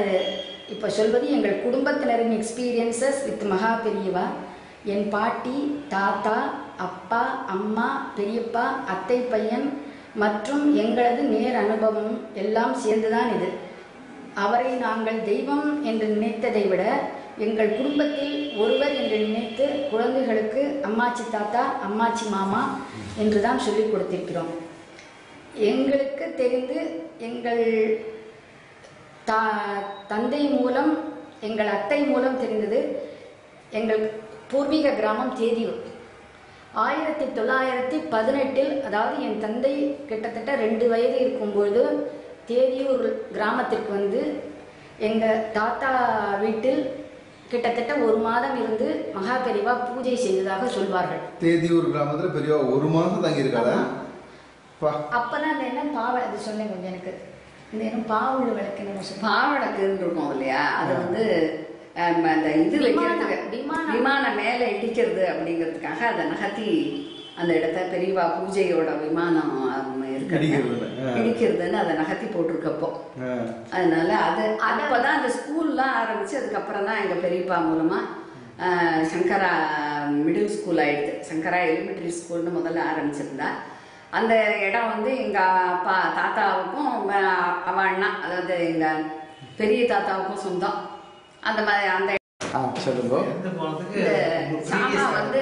இப்போ சொல்வது எங்கள் குடும்பத்தினரின் எக்ஸ்பீரியன்சஸ் வித் மகா பெரியவா. என் பாட்டி, தாத்தா, அப்பா, அம்மா, பெரியப்பா, அத்தை பையன் மற்றும் எங்களது நேர் அனுபவம் எல்லாம் சேர்ந்துதான் இது. அவரை நாங்கள் தெய்வம் என்று நினைத்ததை விட எங்கள் குடும்பத்தில் ஒருவர் என்று நினைத்து குழந்தைகளுக்கு அம்மாச்சி தாத்தா, அம்மாச்சி மாமா என்று தான் சொல்லிக் கொடுத்திருக்கிறோம். எங்களுக்கு தெரிந்து எங்கள் தந்தை மூலம், எங்கள் அத்தை மூலம் தெரிந்தது. எங்கள் பூர்வீக கிராமம் தேதியூர். 1918, அதாவது என் தந்தை கிட்டத்தட்ட 2 வயது இருக்கும்பொழுது தேதியூர் கிராமத்திற்கு வந்து எங்கள் தாத்தா வீட்டில் கிட்டத்தட்ட 1 மாதம் இருந்து மகா பெரியவா பூஜை செய்ததாக சொல்வார்கள். தேதியூர் கிராமத்தில் பெரியவா 1 மாதம் தங்கியிருக்காங்க. அப்பதான் அந்த என்ன அது சொன்னேன் கொஞ்சம் எனக்கு இந்த என்ன பாவுள்ள விளக்கு, பாவடக்குன்னு இருக்கும் இல்லையா, அது வந்து அந்த இது வைக்கிறதுக்கு விமானம் மேலே இடிக்கிறது அப்படிங்கிறதுக்காக அதை நகர்த்தி அந்த இடத்த பெரியவா பூஜையோட விமானம் இடிக்கிறதுன்னு அதை நகர்த்தி போட்டிருக்கப்போ, அதனால அது அப்போதான் அந்த ஸ்கூல்லாம் ஆரம்பிச்சு அதுக்கப்புறம் தான் எங்கள் பெரியப்பா மூலமாக சங்கரா மிடில் ஸ்கூல் ஆயிடுது. சங்கரா எலிமெண்ட்ரி ஸ்கூல்னு முதல்ல ஆரம்பிச்சிருந்தா. அந்த இடம் வந்து எங்கள் அப்பா தாத்தாவுக்கும் அவ அண்ணா, அதாவது எங்கள் பெரிய தாத்தாவுக்கும் சொந்தம். அந்த மாதிரி அந்த சாமா வந்து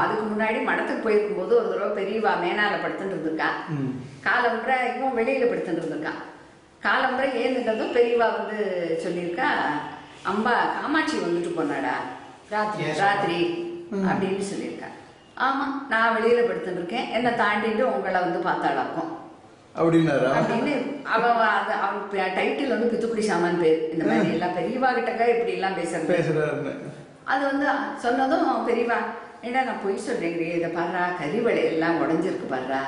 அதுக்கு முன்னாடி மடத்துக்கு போயிருக்கும் போது ஒரு தடவை பெரியவா மேனால படுத்துட்டு இருந்திருக்கா. காலம்புரை இவன் வெளியில படுத்துட்டு இருந்திருக்கான். காலம்புரை ஏந்துட்டதும் பெரியவா வந்து சொல்லியிருக்கா, அம்பா காமாட்சி வந்துட்டு போனாடா ராத்திரி அப்படின்னு சொல்லியிருக்கா. ஆமா, நான் வெளியில படுத்துட்டு இருக்கேன், என்னை தாண்டிட்டு உங்களை வந்து பார்த்தாளாக்கும் அப்படின்னு அவன் டைட்டில் வந்து பித்துக்குடி சாமான் பேர். இந்த மாதிரி எல்லாம் பெரியவா கிட்டக்கா இப்படி எல்லாம் பேசுறது. அது வந்து சொன்னதும் பெரியவா, ஏன்னா நான் பொய் சொல்றேன், இதை பாடுறா கறிவளை எல்லாம் உடஞ்சிருக்கு பாடுறா,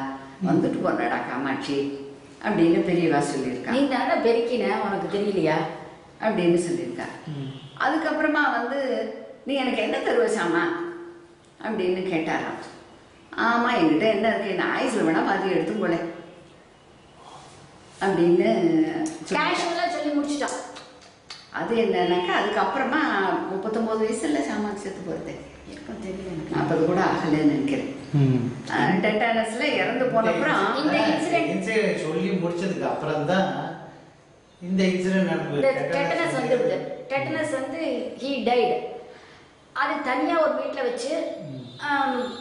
வந்துட்டு போனாடா காமாட்சி அப்படின்னு பெரியவா சொல்லியிருக்கா. நீ தானே பெருக்கின, உனக்கு தெரியலையா அப்படின்னு சொல்லியிருக்கா. அதுக்கப்புறமா வந்து நீ எனக்கு என்ன தருவச்சாமா அப்படின்னு கேட்டாராம். ஆமா, என்கிட்ட என்ன இருக்கு, நான் ஆயுசுல வேணா பாதி எடுத்து போல அப்படின்னு சொல்லி முடிச்சுட்டான். அது என்னன்னாக்கா அதுக்கப்புறமா 39 வயசுல சாமான் செத்து போறது, எப்போ தெரியல எனக்கு, 40 கூட ஆகலன்னு நினைக்கிறேன். டெட்டானஸ்ல இறந்து போனப்புறம் இந்த இன்சிடென்ட் சொல்லி முடிச்சதுக்கு அப்புறம் தான் இந்த இன்சிடென்ட் நடந்தது. டெட்டனஸ் வந்துடுது. டெட்டனஸ் வந்து ஹீ டைட். அது தனியா ஒரு வீட்டில் வச்சு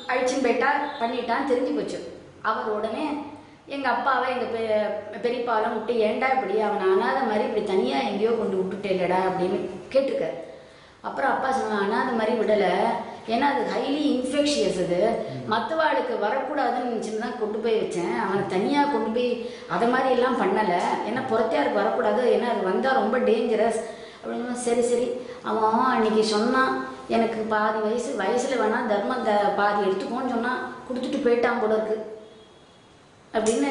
அழிச்சுன்னு போயிட்டா, பண்ணிட்டான்னு தெரிஞ்சு போச்சு. அவர் உடனே எங்கள் அப்பாவை எங்கள் பெரியப்பாவெல்லாம் விட்டு, ஏண்டா இப்படி அவனை அனாத மாதிரி இப்படி தனியாக எங்கேயோ கொண்டு விட்டுட்டேலடா அப்படின்னு கேட்டிருக்காரு. அப்புறம் அப்பா சொன்னான், அனாத மாதிரி விடலை, ஏன்னா அது ஹைலி இன்ஃபெக்ஷியஸ், அது மற்றவாளுக்கு வரக்கூடாதுன்னு நினச்சின்னு தான் கொண்டு போய் வச்சேன். அவனை தனியாக கொண்டு போய் அதை மாதிரி எல்லாம் பண்ணலை, ஏன்னா புறத்தையாருக்கு வரக்கூடாது, ஏன்னா அது வந்தால் ரொம்ப டேஞ்சரஸ் அப்படின்னு. சரி சரி, அவன் அன்னைக்கு சொன்னான், எனக்கு பாதி வயசில் வேணா தர்மம் பாதி எடுத்துக்கோன்னு சொன்னான், கொடுத்துட்டு போயிட்டான் போல இருக்கு அப்படின்னு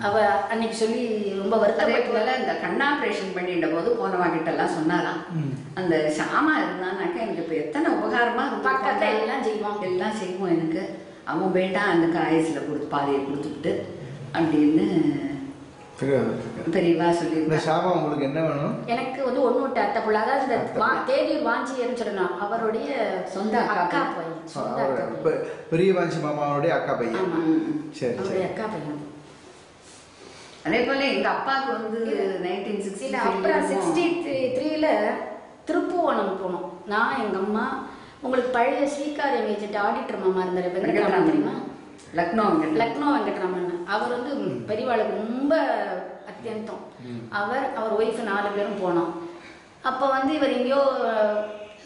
அவ அன்னைக்கு சொல்லி ரொம்ப வருத்தப்பட்டு. இந்த கண் ஆப்ரேஷன் பண்ணிட்ட போது போனவா கிட்ட எல்லாம் சொன்னாராம், அந்த சாமா இருந்தானாக்கா எனக்கு இப்போ எத்தனை உபகாரமா பக்கத்தை எல்லாம் செய்வோம் எனக்கு, அவன் போயிட்டா அந்த ஆயுசுல கொடுத்து பாதியை கொடுத்துட்டு அப்படின்னு பெரியவா சொல்லி. சாமா உங்களுக்கு என்ன வேணும்? எனக்கு வந்து ஒன்று விட்டு அத்தை பிள்ளை, அதாவது இந்த தேதியூர் வாஞ்சியர்னு சொல்லணும், அவருடைய சொந்த அக்கா பையன், பெரிய வாஞ்சி மாமாவுடைய அக்கா பையன். சரி, அவருடைய அக்கா பையன். அதே போல எங்க அப்பாவுக்கு வந்து 1960 அப்புறம் 63ல திருப்புவனம் போனோம். நான் எங்க அம்மா, உங்களுக்கு பழைய ஸ்ரீகாரியம் ஏஜென்ட் ஆடிட்டர் மாமா இருந்தாரு வெங்கட்ராமன் தெரியுமா? லக்னோ வெங்கட்ராமன். அவர் வந்து பெரியவாளுக்கு ரொம்ப அத்தியந்தம். அவர் ஒய்ஃபு 4 பேரும் போனோம். அப்போ வந்து இவர் எங்கேயோ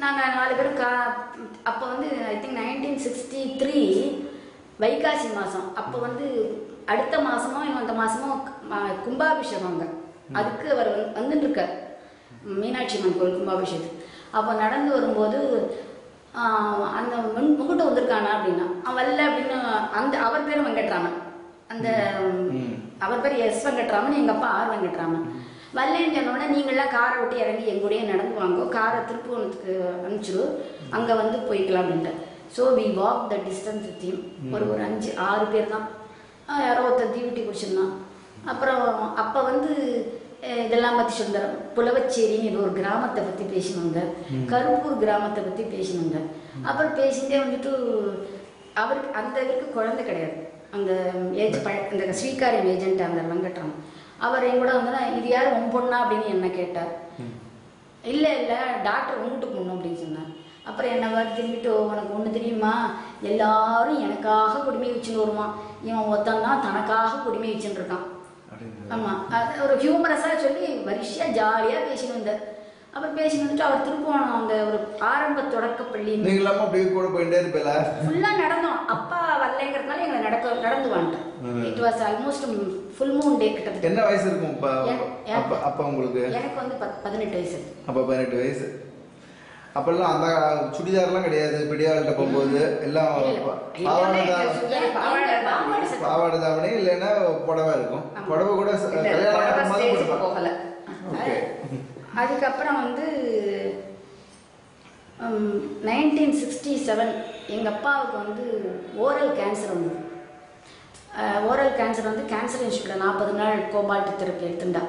நாங்கள் 4 பேரும் அப்போ வந்து ஐ திங்க் 1963 வைகாசி மாதம். அப்போ வந்து அடுத்த மாதமோ அந்த மாதமோ கும்பாபிஷேகங்க. அதுக்கு அவர் வந்துட்டு இருக்கார் மீனாட்சி அம்மன் கோயில் கும்பாபிஷேகத்துக்கு. அப்போ நடந்து வரும்போது அந்த முன்கிட்ட வந்திருக்கானா அப்படின்னா அவன் வரல அப்படின்னு. அவர் பேர் வெங்கட்ராமன், அந்த அவர் பேர் எஸ் வெங்கட்ராமன், எங்கள் அப்பா ஆர் வெங்கட்ராமன். வரலன்னு சொன்னோடனே நீங்களாம் காரை விட்டு இறங்கி எங்கூடயே நடந்து வாங்கோ, காரை திருப்பூருக்கு அனுப்பிச்சிடு, அங்கே வந்து போய்க்கலாம் அப்படின்ட்டு. So we walk the distance with him. ஒரு 5-6 பேர் தான். யாரோ ஒருத்தர் தீவட்டி குடிச்சிருந்தான். அப்புறம் அப்போ வந்து இதெல்லாம் பற்றி சொல்கிறார். புலவச்சேரின்னு இது ஒரு கிராமத்தை பற்றி பேசினாங்க, கருப்பூர் கிராமத்தை பற்றி பேசினாங்க. அப்புறம் பேசிட்டே வந்துட்டு அவருக்கு அந்த இதுக்கு குழந்தை கிடையாது. அந்த இந்த ஸ்ரீகாரியம் ஏஜென்ட் அந்த வெங்கட்ராமன் அவர் என் கூட வந்தோன்னா இது யார் உன் பொண்ணா அப்படின்னு என்ன கேட்டார். இல்லை டாக்டர் உங்ககிட்ட பொண்ணு அப்படின்னு சொன்னார். அப்புறம் என்ன வேறு திரும்பிட்டு உனக்கு ஒன்று தெரியுமா, எல்லாரும் எனக்காக குடிமை வச்சுன்னு வருவான், இவன் ஒருத்தன் தான் தனக்காக குடிமை வச்சுன்னு இருக்கான். ஆமாம், அது ஒரு ஹியூமரஸாக சொல்லி வரிசையாக ஜாலியாக பேசின்னு வந்தார். அப்புறம் பேசின்னு வந்துட்டு அவர் திருப்போனோம் அந்த ஒரு ஆரம்ப தொடக்கப்பள்ளி ஃபுல்லாக நடந்தோம். அப்பா வரலைங்கிறதுனால எங்களை நடந்து வந்துட்டோம். It was almost full moon day கிட்டத்தட்ட. என்ன வயசு இருக்கும் அப்போ உங்களுக்கு? எனக்கு வந்து 18 வயசு. அப்போ 18 வயசு. அப்பெல்லாம் அந்த சுடிதார்லாம் கிடையாது. பெரியாள்கிட்ட போகும்போது எல்லாம் பாவாடை தாவணி இல்லைன்னா புடவை இருக்கும். புடவை கூட கல்யாணம். அதுக்கப்புறம் வந்து 1967 எங்கள் அப்பாவுக்கு வந்து ஓரல் கேன்சர் வந்தது. ஓரல் கேன்சர் வந்து கேன்சர் இன்ஸ்டியூட்டில் 40 நாள் கோபால்ட் தெரப்பி எடுத்துட்டா.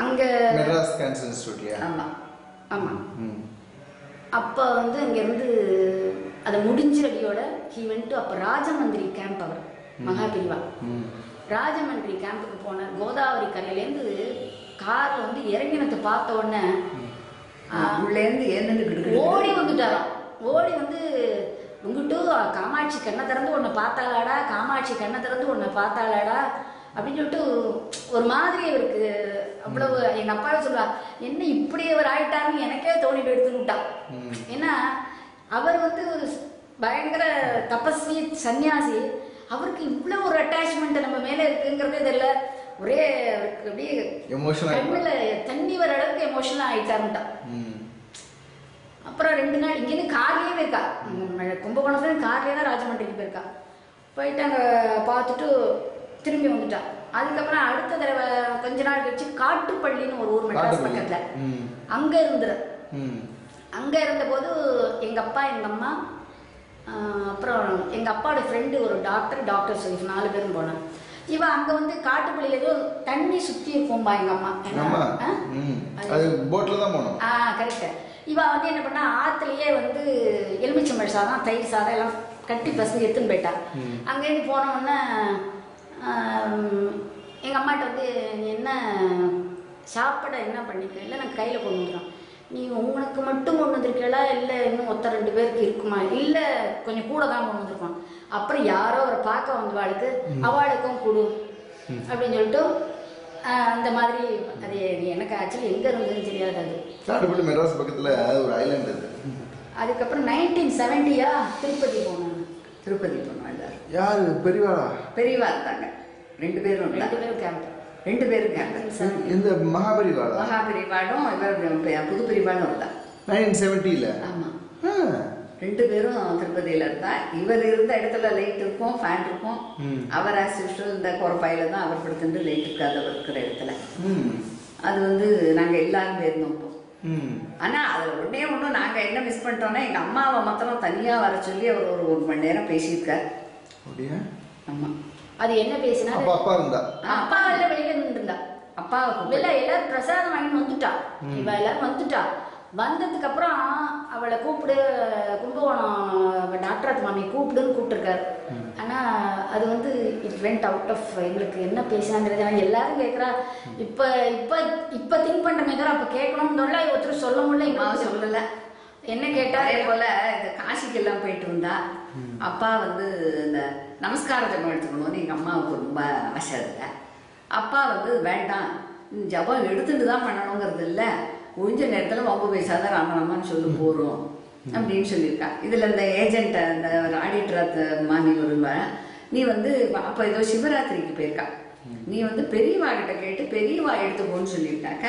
அங்கே மெட்ராஸ் கேன்சர் இன்ஸ்டியூட்லையா? ஆமாம் ஆமாம். அப்போ வந்து அங்கேருந்து அதை முடிஞ்ச அடியோட ஹீ வென்ட். அப்போ ராஜமந்திரி கேம்ப், அவர் மகாபிரிவா ராஜமந்திரி கேம்புக்கு போனார். கோதாவரி கரையிலேருந்து காரில் வந்து இறங்கினத்தை பார்த்த உடனே ஓடி வந்துட்டாராம். ஓடி வந்து உங்ககிட்ட காமாட்சி கண்ணை திறந்து உன்னை பார்த்தாளாடா, காமாட்சி கண்ணை திறந்து உன்னை பார்த்தாளாடா அப்படின்னு சொல்லிட்டு ஒரு மாதிரி அவருக்கு அவ்வளவு. எங்கள் அப்பாவே சொல்லுவா, என்ன இப்படி அவர் ஆயிட்டாருன்னு எனக்கே தோணிட்டு எடுத்துக்கிட்டான். ஏன்னா அவர் வந்து ஒரு பயங்கர தபஸ்வி சன்னியாசி, அவருக்கு இவ்வளோ ஒரு அட்டாச்மெண்ட் நம்ம மேலே இருக்குங்கிறதே தெரியல. ஒரே அவருக்கு அப்படியே கண்ணில் தண்ணி வர அளவுக்கு எமோஷனலாக ஆயிட்டாருன்ட்டா. அப்புறம் 2 நாள் இங்கேருந்து கார்லேயே போயிருக்கா. கும்பகோணத்துல கார்லேயே தான் ராஜமந்திரிக்கு போயிருக்கா. போயிட்டு அங்கே பார்த்துட்டு திரும்பி வந்துட்டா. அதுக்கப்புறம் அடுத்த தடவை கொஞ்ச நாள் கழிச்சு காட்டுப்பள்ளின்னு ஒரு ஊர் மெட்ராஸ் பக்கத்தில் அங்கே இருந்துரு. அங்கே இருந்தபோது எங்கள் அப்பா எங்கள் அம்மா அப்புறம் எங்கள் அப்பாவோட ஃப்ரெண்டு ஒரு டாக்டர் சொல்லி 4 பேரும் போனாங்க. இவன் அங்கே வந்து காட்டுப்பள்ளியில் ஏதோ தண்ணி சுற்றி இருக்கும்பா எங்கள் அம்மா. கரெக்டு. இவன் வந்து என்ன பண்ணா, ஆற்றுலையே வந்து எலுமிச்சம்பழ சாதம் தயிர் சாதம் எல்லாம் கட்டி பசங்க எடுத்துன்னு போயிட்டா. அங்கேருந்து போனோடனே எங்கள் அம்மாட்ட வந்து என்ன சாப்பிட என்ன பண்ணிக்கிறேன், இல்லை நான் கையில் கொண்டு வந்துடும், நீ உங்களுக்கு மட்டும் கொண்டு வந்திருக்கா இல்லை இன்னும் 1-2 பேருக்கு இருக்குமா, இல்லை கொஞ்சம் கூட தான் கொண்டு வந்திருக்கோம். அப்புறம் யாரோ அவரை பார்க்க வந்தவாளுக்கு அவளுக்கும் கொடு அப்படின்னு சொல்லிட்டு அந்த மாதிரி. அது எனக்கு ஆக்சுவலி எங்கே இருந்ததுன்னு தெரியாது. அது காட்டுப்பள்ளி மெட்ராஸ் பக்கத்தில் ஒரு ஐலாண்ட் அது. அதுக்கப்புறம் 1970 திருப்பதி போனோம். யாரு பெரியவா இருந்தாங்க. 2 பேரும் கேம்ப். 2 பேரும் கேம்ப். இந்த மகாபெரிவாளும் இவர் புது பெரியவாளும் இருந்தா 1970. ஆமாம், 2 பேரும் திருப்பதியில் இருந்தா. இவர் இருந்த இடத்துல லைட் இருக்கும், ஃபேன் இருக்கும். அவர் ஆசிஸ்டர் இந்த குறப்பாயில தான் அவர் படுத்துட்டு லைட் இருக்காது அவர் இருக்கிற இடத்துல. அது வந்து நாங்கள் எல்லாரும் போயிருந்தோம். ஆனால் அதில் ஒன்று நாங்கள் என்ன மிஸ் பண்ணிட்டோம்னா, எங்கள் அம்மாவை மாத்திரம் தனியாக வர சொல்லி அவர் ஒரு 1 மணி நேரம் பேசியிருக்கார். ஆமாம், அது என்ன பேசினா அப்பா எல்லாம் வெளியில நின்றுருந்தா. அப்பாவுக்கு வெளில எல்லாரும் பிரசாதம் வாங்கிட்டு வந்துட்டா. இவ எல்லாரும் வந்துட்டா. வந்ததுக்கு அப்புறம் அவளை கூப்பிடு, கும்பகோணம் டாக்டர் மாமி கூப்பிடுன்னு கூப்பிட்டுருக்காரு. ஆனால் அது வந்து இட் வெண்ட் அவுட் ஆஃப். எங்களுக்கு என்ன பேசினாங்கிறது எல்லாரும் கேட்குறா. இப்போ இப்போ இப்போ திங்க் பண்ணுறமே தவிர அப்போ கேட்கணும்னு ஒருத்தர் சொல்ல முடியல. இம்மாவும் சொல்லலை. என்ன கேட்டால் அதே போல் இந்த காசிக்கெல்லாம் போயிட்டு இருந்தா. அப்பா வந்து இந்த நமஸ்கார ஜபம் எடுத்துக்கணும்னு எங்கள் அம்மாவுக்கு ரொம்ப ஆசை இல்லை. அப்பா வந்து வேண்டாம், ஜபம் எடுத்துட்டு தான் பண்ணணுங்கிறது இல்லை, கொஞ்ச நேரத்தில் வம்பு பேசாத ராமராமான்னு சொல்லி போகிறோம் அப்படின்னு சொல்லியிருக்கா. இதுல இந்த ஏஜென்ட் அந்த ஆடிட்டர் மாமி வருவா, நீ வந்து அப்ப ஏதோ சிவராத்திரிக்கு போயிருக்கா, நீ வந்து பெரியவா கிட்ட கேட்டு பெரியவா எடுத்துக்கோன்னு சொல்லியிருக்காக்க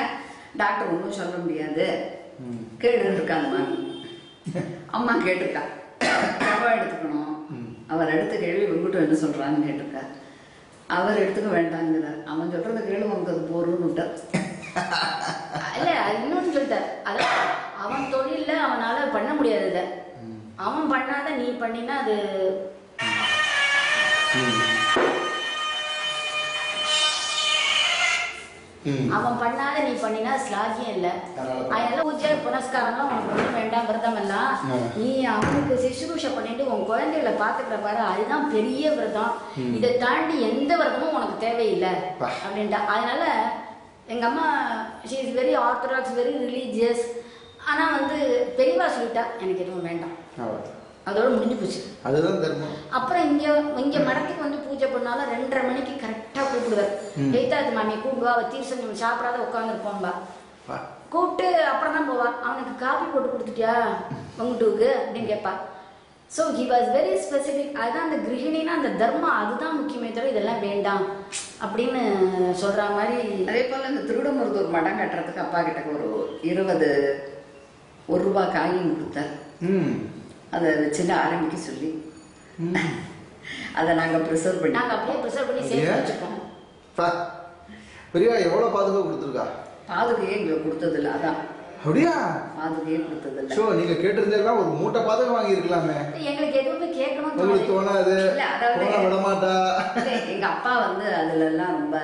டாக்டர் ஒன்றும் சொல்ல முடியாது கேட்டுன்னு இருக்கா அந்த மாமி. அம்மா கேட்டிருக்கா ரவா எடுத்துக்கணும், அவர் அடுத்த கேள்வி உங்ககிட்ட என்ன சொல்றான்னு கேட்டிருக்கா. அவர் எடுத்துக்க வேண்டாங்கிறார், அவன் சொல்றத கேள்வி உனக்கு அது போறோன்னு விட்டார். இல்ல இன்னொன்னு சொல்லிட்டார், அதான் அவன் தொழில அவனால பண்ண முடியாதத அவன் பண்ணாத நீ பண்ணினா அது அவன் பண்ணாத நீ பண்ணினா ஸ்லாகியம் இல்ல. அதனால பூஜை புனஸ்காரம்லாம் உனக்கு ஒன்றும் வேண்டாம், விரதம் எல்லாம் நீ அவனுக்கு சிசுரூஷை பண்ணிட்டு உன் குழந்தைகளை பாத்துக்கிற பாரு, அதுதான் பெரிய விரதம். இதை தாண்டி எந்த விரதமும் உனக்கு தேவையில்லை அப்படின்ட்டா. அதனால எங்க அம்மா she is very orthodox, very religious. ஆனா வந்து பெரியவா சொல்லிட்டா எனக்கு எதுவும் வேண்டாம், அதோட முடிஞ்சு போச்சு. அதுதான் தர்மம். அப்புறம் இங்க மடத்துக்கு வந்து பூஜை பண்ணாலும் 2:30 மணிக்கு கரெக்டா கூப்பிடுவார். எய்தாது மாமி கூப்பிடுவா, தீர்சம் சாப்பிடாத உட்காந்துருப்போம்பா, கூப்பிட்டு அப்புறம் தான் போவா. அவனுக்கு காபி போட்டு கொடுத்துட்டியா உங்கட்டுக்கு அப்படின்னு கேட்பா. So he was very specific. அதுதான் அந்த கிரகிணினா அந்த தர்மம் அதுதான் முக்கியமே தவிர இதெல்லாம் வேண்டாம் அப்படின்னு சொல்ற மாதிரி. அதே போல இந்த திருவிடமுருத்தூர் மடம் கட்டுறதுக்கு அப்பா கிட்ட ஒரு 1 ரூபாய் காயின் கொடுத்தார். அதை வச்சுட்டு ஆரம்பிக்க சொல்லி அதை நாங்கள் ப்ரிசர்வ் பண்ணி அப்படியே ப்ரிசர்வ் பண்ணி சேர்த்து வச்சுப்போம். பெரியவா எவ்வளவு பாதுகாப்பு கொடுத்துருக்கா? பாதுகையே எங்களுக்கு கொடுத்ததில்ல. அதான் அப்படியா? பாதுகையே கொடுத்ததில்ல. ஷோ நீங்க கேட்டிருந்தேல்லாம் ஒரு மூட்டை பாதகம் வாங்கி இருக்கலாமே. எங்களுக்கு எதுவுமே கேட்கணும் உங்களுக்கு தோணாது, விட மாட்டா. எங்க அப்பா வந்து அதுல எல்லாம் ரொம்ப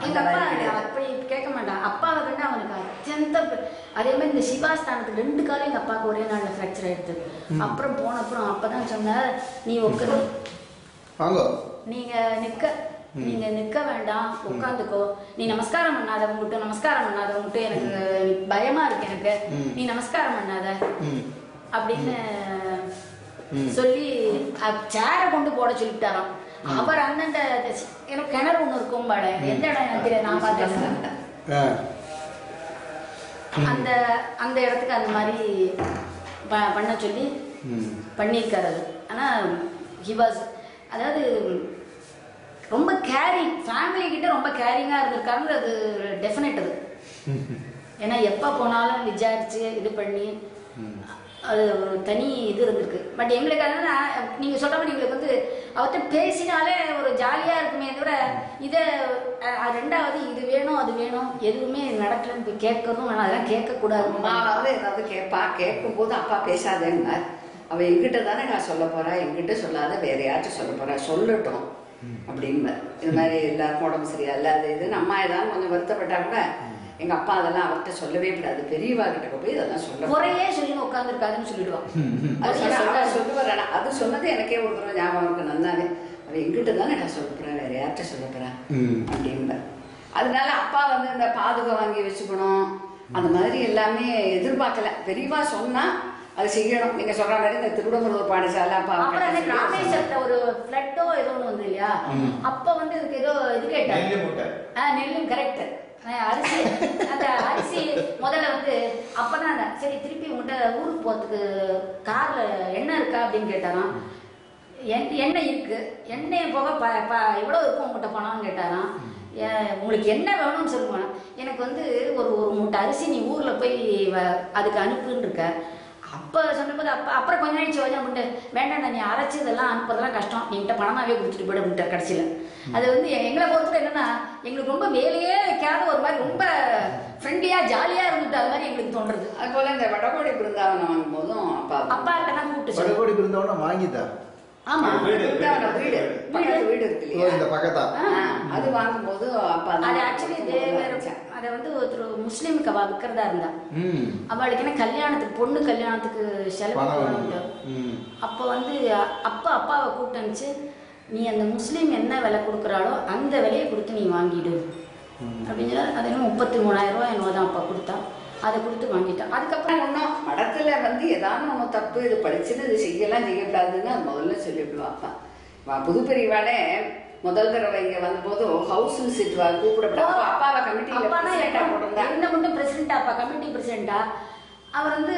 எங்க அப்பா அப்படி கேட்க மாட்டான். அப்பாவை கண்டு அவனுக்கு அத்தியந்த. அதே மாதிரி இந்த சிவாஸ்தானத்துக்கு 2 காலம் எங்க அப்பாவுக்கு ஒரே நாள்ல ஃப்ராக்சர் ஆயிடுது. அப்புறம் போனப்புறம் அப்பதான் சொன்னார், நீ உட்காந்து நீங்க நிக்க வேண்டாம், உட்காந்துக்கோ, நீ நமஸ்காரம் பண்ணாதவங்கிட்ட நமஸ்காரம் பண்ணாதவங்கிட்ட எனக்கு பயமா இருக்கு, எனக்கு நீ நமஸ்காரம் பண்ணாத அப்படின்னு சொல்லி சேரை கொண்டு போட சொல்லிட்டாராம். அவர் அண்ணன் எனக்கு கிணறு ஒண்ணு இருக்கும் பாட, எந்த இடம் எனக்கு தெரியல, நான் பார்த்தேன். அந்த இடத்துக்கு அந்த மாதிரி பண்ண சொல்லி பண்ணியிருக்காரு. அது ஆனா ஹி வாஸ், அதாவது ரொம்ப கேரிங், ஃபேமிலி கிட்ட ரொம்ப கேரிங்கா இருந்திருக்காருங்க. அது டெஃபினட். அது ஏன்னா எப்ப போனாலும் விசாரிச்சு இது பண்ணி அது ஒரு தனி இது இருந்திருக்கு. பட் எங்களுக்கு அதனால நீங்க சொல்ற மாதிரி எங்களுக்கு வந்து அவர்கிட்ட பேசினாலே ஒரு ஜாலியா இருக்குமே தவிர இதை 2வது இது வேணும் அது வேணும் எதுவுமே நடக்கலன்னு போய் கேட்கறதும் வேணாம், அதெல்லாம் கேட்கக்கூடாது. அம்மாவாவது ஏதாவது கேட்கும் போது அப்பா பேசாதேங்க, அவ எங்கிட்ட தானே நான் சொல்ல போறா, எங்கிட்ட சொல்லாத வேற யார்கிட்ட சொல்ல போறா, சொல்லட்டும் அப்படின்னு. இது மாதிரி எல்லாருக்கும் உடம்பு சரியா இல்லை அது இதுன்னு அம்மா ஏதாவது கொஞ்சம் வருத்தப்பட்டா கூட எங்க அப்பா அதெல்லாம் அவர்கிட்ட சொல்லவே கூடாது, பெரியவா கிட்ட போய் இதெல்லாம் சொல்ல முறையே சொல்லி உட்காந்துருக்காதுன்னு சொல்லிடுவான். சொல்லுவார். அது சொன்னது எனக்கே ஒரு தடவை ஞாபகம் இருக்கு நல்லாவே, அவ எங்கிட்ட தானே நான் சொல்ல போறேன், வேற யார்கிட்ட சொல்ல போறேன் அப்படின்னு. அதனால அப்பா வந்து இந்த பாதுகா வாங்கி வச்சுக்கணும் அந்த மாதிரி எல்லாமே எதிர்பார்க்கல. பெரியவா சொன்னா அது செய்யணும். நீங்க சொல்ற மாதிரி இந்த திருவிடமுருத்தூர் பாடசாலை அப்புறம் ராமேஸ்வரத்துல ஒரு ஃபிளட்டோ ஏதோ ஒண்ணு வந்து இல்லையா, அப்ப வந்து இதுக்கு ஏதோ இது கேட்டாங்க. நெல்லும் கரெக்ட். அரிசி, அந்த அரிசி முதல்ல வந்து அப்பதான் சரி திருப்பி உங்கள்கிட்ட ஊருக்கு போறதுக்கு கார்ல எண்ணெய் இருக்கா அப்படின்னு கேட்டாராம். எண்ணெய் இருக்கு, எண்ணெய் போக எவ்வளவு இருக்கும் உங்கள்கிட்ட பணம்னு கேட்டாராம். உங்களுக்கு என்ன வேணும்னு சொல்லுங்க, எனக்கு வந்து ஒரு மூட்டை அரிசி நீ ஊர்ல போய் அதுக்கு அனுப்புன்னு இருக்க. அப்ப சொன்னபோது அப்புறம் கொஞ்ச நாள் யோஜனை பண்ணிட்டு வேண்டாம் நீ அரைச்சி இதெல்லாம் அனுப்புறதெல்லாம் கஷ்டம், நீங்கிட்ட பணமாவே கொடுத்துட்டு போயிட முடியாது கடைசியில. அது வந்து எங்களை பொறுத்தவரை என்னன்னா எங்களுக்கு ரொம்ப வேலையே வைக்காத ஒரு மாதிரி ரொம்ப ஃப்ரெண்ட்லியா ஜாலியா இருந்துட்டு அது மாதிரி எங்களுக்கு தோன்றது. அது போல இந்த வடகோடி பிருந்தாவனம் வாங்கும் போதும் அப்பா கிட்ட கூப்பிட்டு வடகோடி பிருந்தாவனம் வாங்கிட்டா. ஆமா, வீடு இருக்கு இல்லையா இந்த பக்கத்தா, அது வாங்கும் போது அப்பா அது ஆக்சுவலி அதை வந்து ஒருத்தர் முஸ்லீமுக்கு அவ விற்கிறதா இருந்தா, அவளுக்கு என்ன கல்யாணத்துக்கு பொண்ணு கல்யாணத்துக்கு செலவு பண்ண. அப்ப வந்து அப்பாவை கூப்பிட்டு அனுப்பிச்சு, நீ அந்த முஸ்லீம் என்ன விலை கொடுக்குறாளோ அந்த விலையை கொடுத்து நீ வாங்கிடு அப்படின்னு. அது என்ன 33,000 ரூபாய் என்னதான் அப்பா கொடுத்தா, அதை கொடுத்து வாங்கிட்டான். அதுக்கப்புறம் ஒன்றும் மடத்துல வந்து ஏதாவது ஒன்று தப்பு இது படிச்சுன்னு இது செய்யக்கூடாதுன்னு அது முதல்ல சொல்லிவிடுவாப்பா. புதுப்பெரியவாடே முதல் தடவை இங்க வந்தபோது ஹவுஸ் விசிட் கூப்பிடப்பட்ட அப்பாவை கமிட்டியில என்ன மட்டும் பிரசிடண்டா, அப்பா கமிட்டி பிரசிடண்டா அவர் வந்து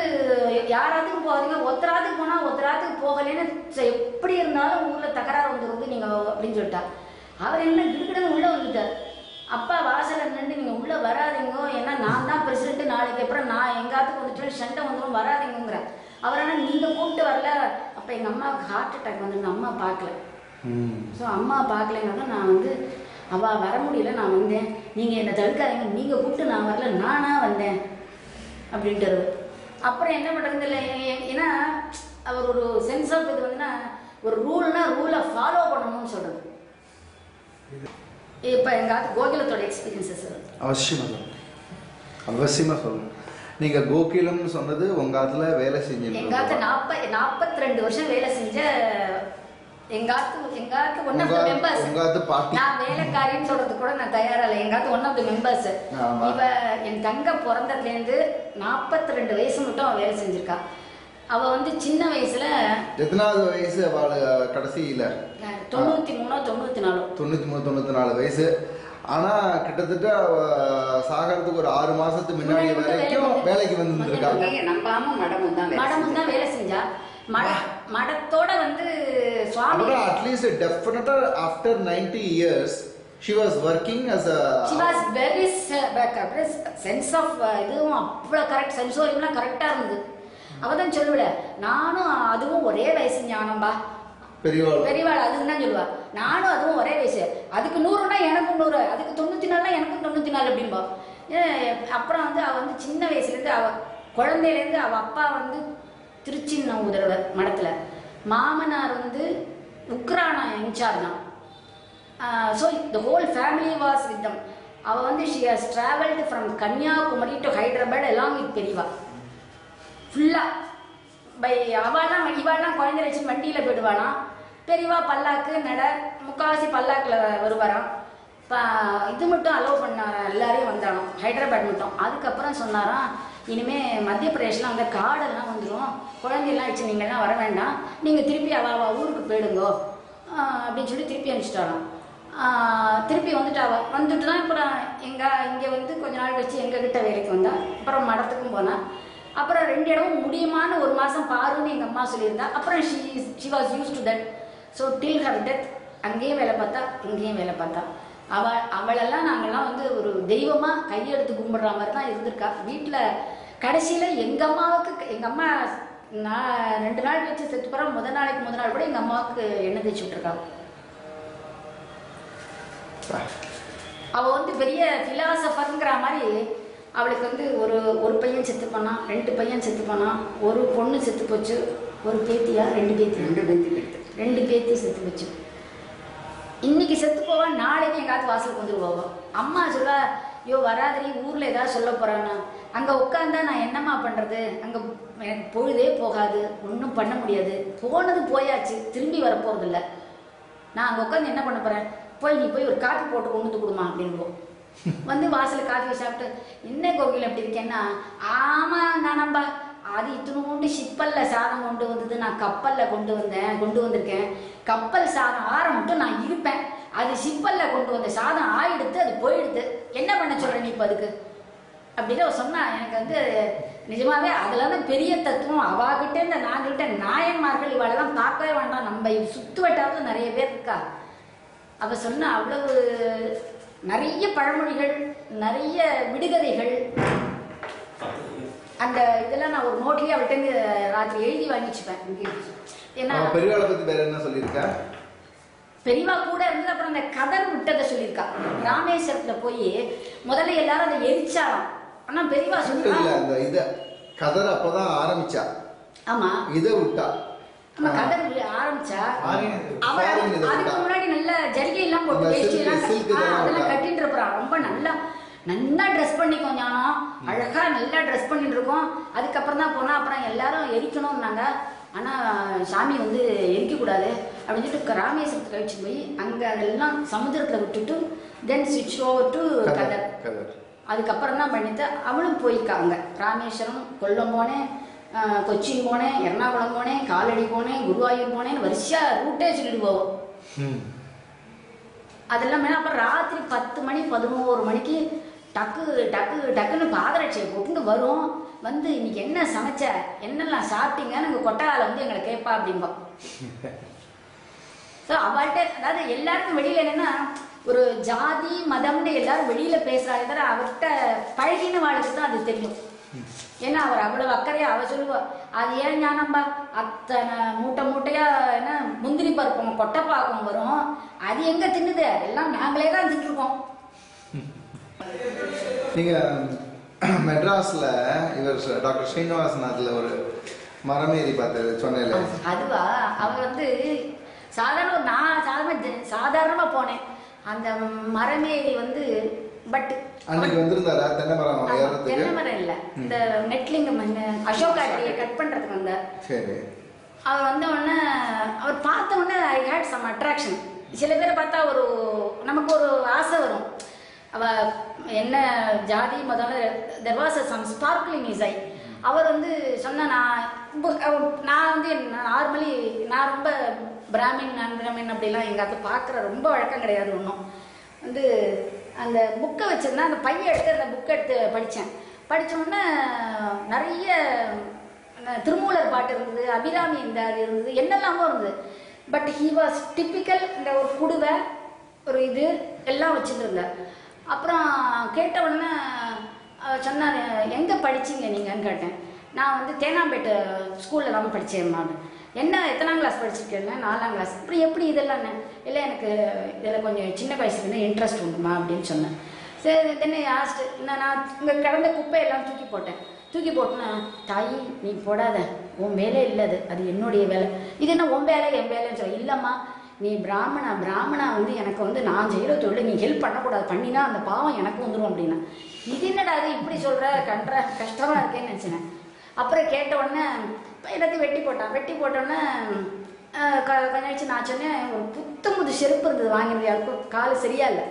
யாராத்துக்கும் போகாதீங்க, ஒருத்தராத்துக்கு போனால் ஒருத்தராத்துக்கு போகலைன்னு எப்படி இருந்தாலும் ஊரில் தகராறு வந்துருது நீங்கள் அப்படின்னு சொல்லிட்டா. அவர் என்ன கிடுக்கிடன்னு உள்ளே வந்துட்டார். அப்பா வாசலில் நின்று நீங்கள் உள்ளே வராதிங்கோ, ஏன்னா நான் தான் பிரசிடென்ட், நாளைக்கு அப்புறம் நான் எங்காத்துக்கு வந்துட்டு சண்டை வந்துடும் வராதிங்கிற. அவர் ஆனால் நீங்கள் கூப்பிட்டு வரல. அப்போ எங்கள் அம்மாவுக்கு ஹார்ட் அட்டாக் வந்து அம்மா பார்க்கல. ஸோ அம்மா பார்க்கலன்னா நான் வந்து அவள் வர முடியல, நான் வந்தேன், நீங்கள் என்னை தடுக்காதீங்க, நீங்கள் கூப்பிட்டு நான் வரல, நானாக வந்தேன் அப்படின்ட்டு. அப்புறம் என்ன பண்ணுறது இல்லை, ஏன்னா அவர் ஒரு சென்ஸ் ஆஃப் இது வந்துன்னா ஒரு ரூல்னா ரூலை ஃபாலோ பண்ணணும்னு சொல்கிறது. இப்போ எங்காவது கோகிலத்தோட எக்ஸ்பீரியன்ஸஸ் அவசியமாக சொல்லணும். நீங்கள் கோகிலம்னு சொன்னது உங்கள் ஆத்துல வேலை செஞ்சு எங்காத்து 42 வருஷம் வேலை செஞ்ச எங்காத்து ஒன் ஆஃப் த மெம்பர்ஸ். நான் வேலைக்காரின்னு சொல்றது கூட நான் தயாரா இல்லை. எங்காத்து ஒன் ஆஃப் த மெம்பர்ஸ். இவ என் தங்க பிறந்ததுலேருந்து 42 வயசு மட்டும் அவள் வேலை செஞ்சிருக்கா. அவ வந்து சின்ன வயசுல எத்தனாவது வயசு அவள் கடைசியில்? 93-94 வயசு. ஆனா கிட்டத்தட்ட சாகரத்துக்கு ஒரு 6 மாசத்துக்கு முன்னாடி வரைக்கும் வேலைக்கு வந்துருக்காங்க. மடமும் தான் வேலை செஞ்சா. மடத்தோட வந்து சுவாமி அட்லீஸ்ட் டெஃபினட்டா after 90 years she was working as a she was very sense of இதுவும் அவ்வளோ கரெக்ட், சென்சோரியம்லாம் கரெக்டாக இருந்தது. அவதான் சொல்லுவிட, நானும் அதுவும் ஒரே வயசு ஞானம்பா பெரியவாள் அதுன்னு தான் சொல்லுவா. நானும் அதுவும் ஒரே வயசு, அதுக்கு 100னா எனக்கும் 100, அதுக்கு 94னா எனக்கும் 94 அப்படின்பா. அப்புறம் வந்து அவள் வந்து சின்ன வயசுலேருந்து அவள் குழந்தையிலேருந்து அவள் அப்பா வந்து திருச்சின்ன உதரவர் மடத்தில், மாமனார் வந்து உக்ரானா இன்சார்ஜ் தான். So the whole family was with them. அவள் வந்து she has travelled from Kanyakumari to Hyderabad எல்லாம் வித் பெரியவா ஃபுல்லாக பை. இவாள்லாம் குழந்தை வச்சு வண்டியில் போயிடுவாளாம். பெரியவா பல்லாக்கு நட முக்கால்வாசி பல்லாக்கில் வருவாராம். இது மட்டும் அலோவ் பண்ணாரா, எல்லாரையும் வந்தாலும் ஹைதராபாத் மட்டும். அதுக்கப்புறம் சொன்னாராம், இனிமேல் மத்திய பிரதேஷ்லாம் வந்து காடெல்லாம் வந்துடும், குழந்தையெல்லாம் வச்சு நீங்கள்லாம் வர வேண்டாம், நீங்கள் திருப்பி அவள் ஊருக்கு போயிடுங்கோ அப்படின்னு சொல்லி திருப்பி அனுப்பிச்சிட்டாலாம். திருப்பி வந்துட்டு தான் அப்புறம் இங்கே வந்து கொஞ்ச நாள் கழிச்சு எங்ககிட்ட வேலைக்கு வந்தால், அப்புறம் மடத்துக்கும் போனால். அப்புறம் 2 இடமும் முடியுமான்னு 1 மாதம் பாருன்னு எங்கள் அம்மா சொல்லியிருந்தா. அப்புறம் she was use to that. So till her death அங்கேயும் வேலை பார்த்தா இங்கேயும் வேலை பார்த்தா. அவளெல்லாம் நாங்கள்லாம் வந்து ஒரு தெய்வமாக கையெடுத்து கும்பிடுற மாதிரி தான் இருந்திருக்கா வீட்டில். கடைசியில் எங்கள் அம்மா நான் 2 நாள் கழிச்சு செத்து போகிறேன், முதல் நாள் கூட எங்கள் அம்மாவுக்கு எண்ணெய் தேய்ச்சி விட்டுருக்காங்க. அவள் வந்து பெரிய ஃபிலாசபருங்கிற மாதிரி. அவளுக்கு வந்து ஒரு பையன் செத்து போனான், 2 பையன் செத்து போனான், ஒரு பொண்ணு செத்து போச்சு, ஒரு பேத்தியா 2 பேத்தி செத்து போச்சு. இன்னைக்கு செத்து போவா, நாளைக்கு எங்காவது வாசலுக்கு வந்துருவாவோ. அம்மா சொல்ல, ஐயோ வராதரி, ஊரில் ஏதாவது சொல்ல போகிறான்னா, அங்கே உட்காந்தா நான் என்னம்மா பண்ணுறது, அங்கே எனக்கு பொழுதே போகாது, ஒன்றும் பண்ண முடியாது, போனது போயாச்சு, திரும்பி வரப்போகிறதில்ல, நான் அங்கே உட்காந்து என்ன பண்ண போகிறேன், நீ போய் ஒரு காஃபி போட்டு கொண்டு வந்து கொடுமா அப்படின்போம். வந்து வாசலில் காஃபி சாப்பிட்டு, என்ன கோகில் அப்படி இருக்கேன்னா, ஆமாம் நானம்பா, அது இத்தினோண்டு ஷிப்பலில் சாதம் கொண்டு வந்தது, நான் கப்பலில் கொண்டு வந்திருக்கேன், கப்பல் சாதம் ஆற மட்டும் நான் இருப்பேன், அது ஷிப்பலில் கொண்டு வந்த சாதம் ஆயிடுத்து, அது போயிடுது, என்ன பண்ண சொல்கிறேன் நீ இப்போ அதுக்கு அப்படின்னு அவ சொன்னா. எனக்கு வந்து நிஜமாவே அதில் தான் பெரிய தத்துவம். அவாகிட்ட இந்த நாங்கள்கிட்ட நாயன்மார்கள் இவாளெல்லாம் பார்க்கவே வேண்டாம், நம்ம சுற்று வட்டாரத்தில் நிறைய பேர் இருக்கா. அவ சொன்ன அவ்வளவு நிறைய பழமொழிகள், நிறைய விடுகதைகள், அந்த இதெல்லாம் நான் ஒரு நோட்லேயே அவள்கிட்ட ராத்திரி எழுதி வாங்கிச்சுப்பேன். ஏன்னா பெரியவாளை பற்றி வேற என்ன சொல்லியிருக்கா, பெரியவா கூட இருந்து அப்புறம் அந்த கதர் விட்டதை சொல்லியிருக்கா. ராமேஸ்வரத்தில் போய் முதல்ல எல்லாரும் அதை எரிச்சாலாம். ஆனா பெரியவா சொல்லுவா அந்த இதை கதர் அப்பதான் ஆரம்பிச்சா. ஆமா, இதை விட்டா நம்ம கதர் ஆரம்பிச்சா. அதுக்கு முன்னாடி நல்ல ஜரிகை எல்லாம் போட்டு வேஷ்டி எல்லாம் அதெல்லாம் கட்டிட்டு இருப்பான். ரொம்ப நல்லா ட்ரெஸ் பண்ணிக்கோ ஞானம், அழகா நல்லா ட்ரெஸ் பண்ணிட்டு இருக்கோம். அதுக்கப்புறம் தான் போனா அப்புறம் எல்லாரும் எரிக்கணும்னாங்க. ஆனா சாமி வந்து எரிக்கக்கூடாது அப்படின்னு சொல்லிட்டு ராமேஸ்வரத்துக்கு கழிச்சு போய் அங்க அதெல்லாம் சமுதிரத்துல விட்டுட்டு தென் ஸ்விட்ச் ஓவர் டு கதர். அதுக்கப்புறம் தான் பண்ணிட்டு அவளும் போயிருக்காங்க. ராமேஸ்வரம், கொல்லம் போனேன், கொச்சின் போனேன், எர்ணாகுளம் போனேன், காலடி போனேன், குருவாயூர் போனேன்னு வரிசையா ரூட்டே சொல்லிட்டு போவோம். அதெல்லாம் வேணா. அப்புறம் ராத்திரி 10 மணி 11 மணிக்கு டக்குன்னு பாதரட்சியை போட்டுட்டு வரும். வந்து இன்னைக்கு என்ன சமைச்ச, என்னெல்லாம் சாப்பிட்டீங்கன்னு எங்கள் கொட்டகால வந்து எங்களை கேட்பா அப்படிம்போம். ஸோ அவள்கிட்ட அதாவது எல்லாருக்கும் வெளியில் என்னென்னா ஒரு ஜாதி மதம்னு எல்லாரும் வெளியில் பேசுகிறாங்க தவிர அவர்கிட்ட பழகின வாழ்க்கை தான் அது தெரியும். ஏன்னா அவர் அவ்வளவு அக்கறையா அவ சொல்லுவா, அது ஏன் ஞானம்பா அத்தனை மூட்டை மூட்டையா என்ன முந்திரி பருப்போம் கொட்டைப்பாக்கம் வரும், அது எங்க தின்னுது, எல்லாம் நாங்களே தான் தின்னுருக்கோம். நீங்க மெட்ராஸ்ல இவர் டாக்டர் ஸ்ரீனிவாசன் அதுல ஒரு மரமேறி பார்த்தது சொன்னேன்ல, அதுவா அவர் வந்து சாதாரண நான் சாதாரணமா போனேன். அந்த மரமேறி வந்து பட் அன்னைக்கு வந்திருந்தாரா தென்னை மரம் ஏறதுக்கு? தென்னை மரம் இல்ல, இந்த நெட்லிங்கம் அசோகா ட்ரீயை கட் பண்றதுக்கு வந்தார். சரி. அவர் வந்த உடனே அவர் பார்த்த உடனே ஐ ஹேட் சம் அட்ராக்ஷன். சில பேரை பார்த்தா ஒரு நமக்கு ஒரு ஆசை வரும், அவ என்ன ஜாதி மதம், there was some sparkling is I. அவர் வந்து சொன்ன நான் வந்து நார்மலி நான் ரொம்ப பிராமின் நான் பிராமின் அப்படிலாம் எங்கள் அதை பார்க்குற ரொம்ப வழக்கம் கிடையாது. ஒன்றும் வந்து அந்த புக்கை வச்சுருந்தா அந்த பையன் எடுத்து அந்த புக்கை எடுத்து படித்தோடனே நிறைய திருமூலர் பாட்டு இருந்தது, அபிராமி இருந்தார் இருந்தது, என்னெல்லாமோ இருந்தது. பட் ஹி வாஸ் டிப்பிக்கல் இந்த ஒரு குடுவை ஒரு இது எல்லாம் வச்சுருந்தார். அப்புறம் கேட்ட உடனே சொன்னார், எங்கே படிச்சிங்க நீங்கன்னு கேட்டேன். நான் வந்து தேனாம்பேட்டை ஸ்கூலில் தான் படித்தேன்மா. என்ன எத்தனாம் கிளாஸ் படிச்சிருக்கேன்னா 4ஆம் கிளாஸ். அப்புறம் எப்படி இதெல்லாம் இல்லை எனக்கு இதில் கொஞ்சம் சின்ன வயசுலேருந்து இன்ட்ரெஸ்ட் உண்டுமா அப்படின்னு சொன்னேன். சரி தென்னை ஆஸ்ட்டு நான் இங்கே கிடந்த குப்பையெல்லாம் தூக்கி போட்டேன்னா, தாயி நீ போடாத, உன் வேலை இல்லை அது என்னுடைய வேலை, இது என்ன உன் வேலை என் வேலைன்னு சொல்ல. இல்லைம்மா நீ பிராமணா வந்து எனக்கு வந்து நான் செய்கிற தொழில் நீ ஹெல்ப் பண்ணக்கூடாது, பண்ணினா அந்த பாவம் எனக்கு வந்துடும் அப்படின்னா. இது என்னடா அது இப்படி சொல்கிற கஷ்டமாக இருக்கேன்னு நினச்சினேன். அப்புறம் கேட்ட உடனே எல்லாத்தையும் வெட்டி போட்டோன்னே கொஞ்சம் வச்சு நான் சொன்னேன், ஒரு புது செருப்பு இருந்தது வாங்கினது, யாருக்கும் கால் சரியா இல்லை,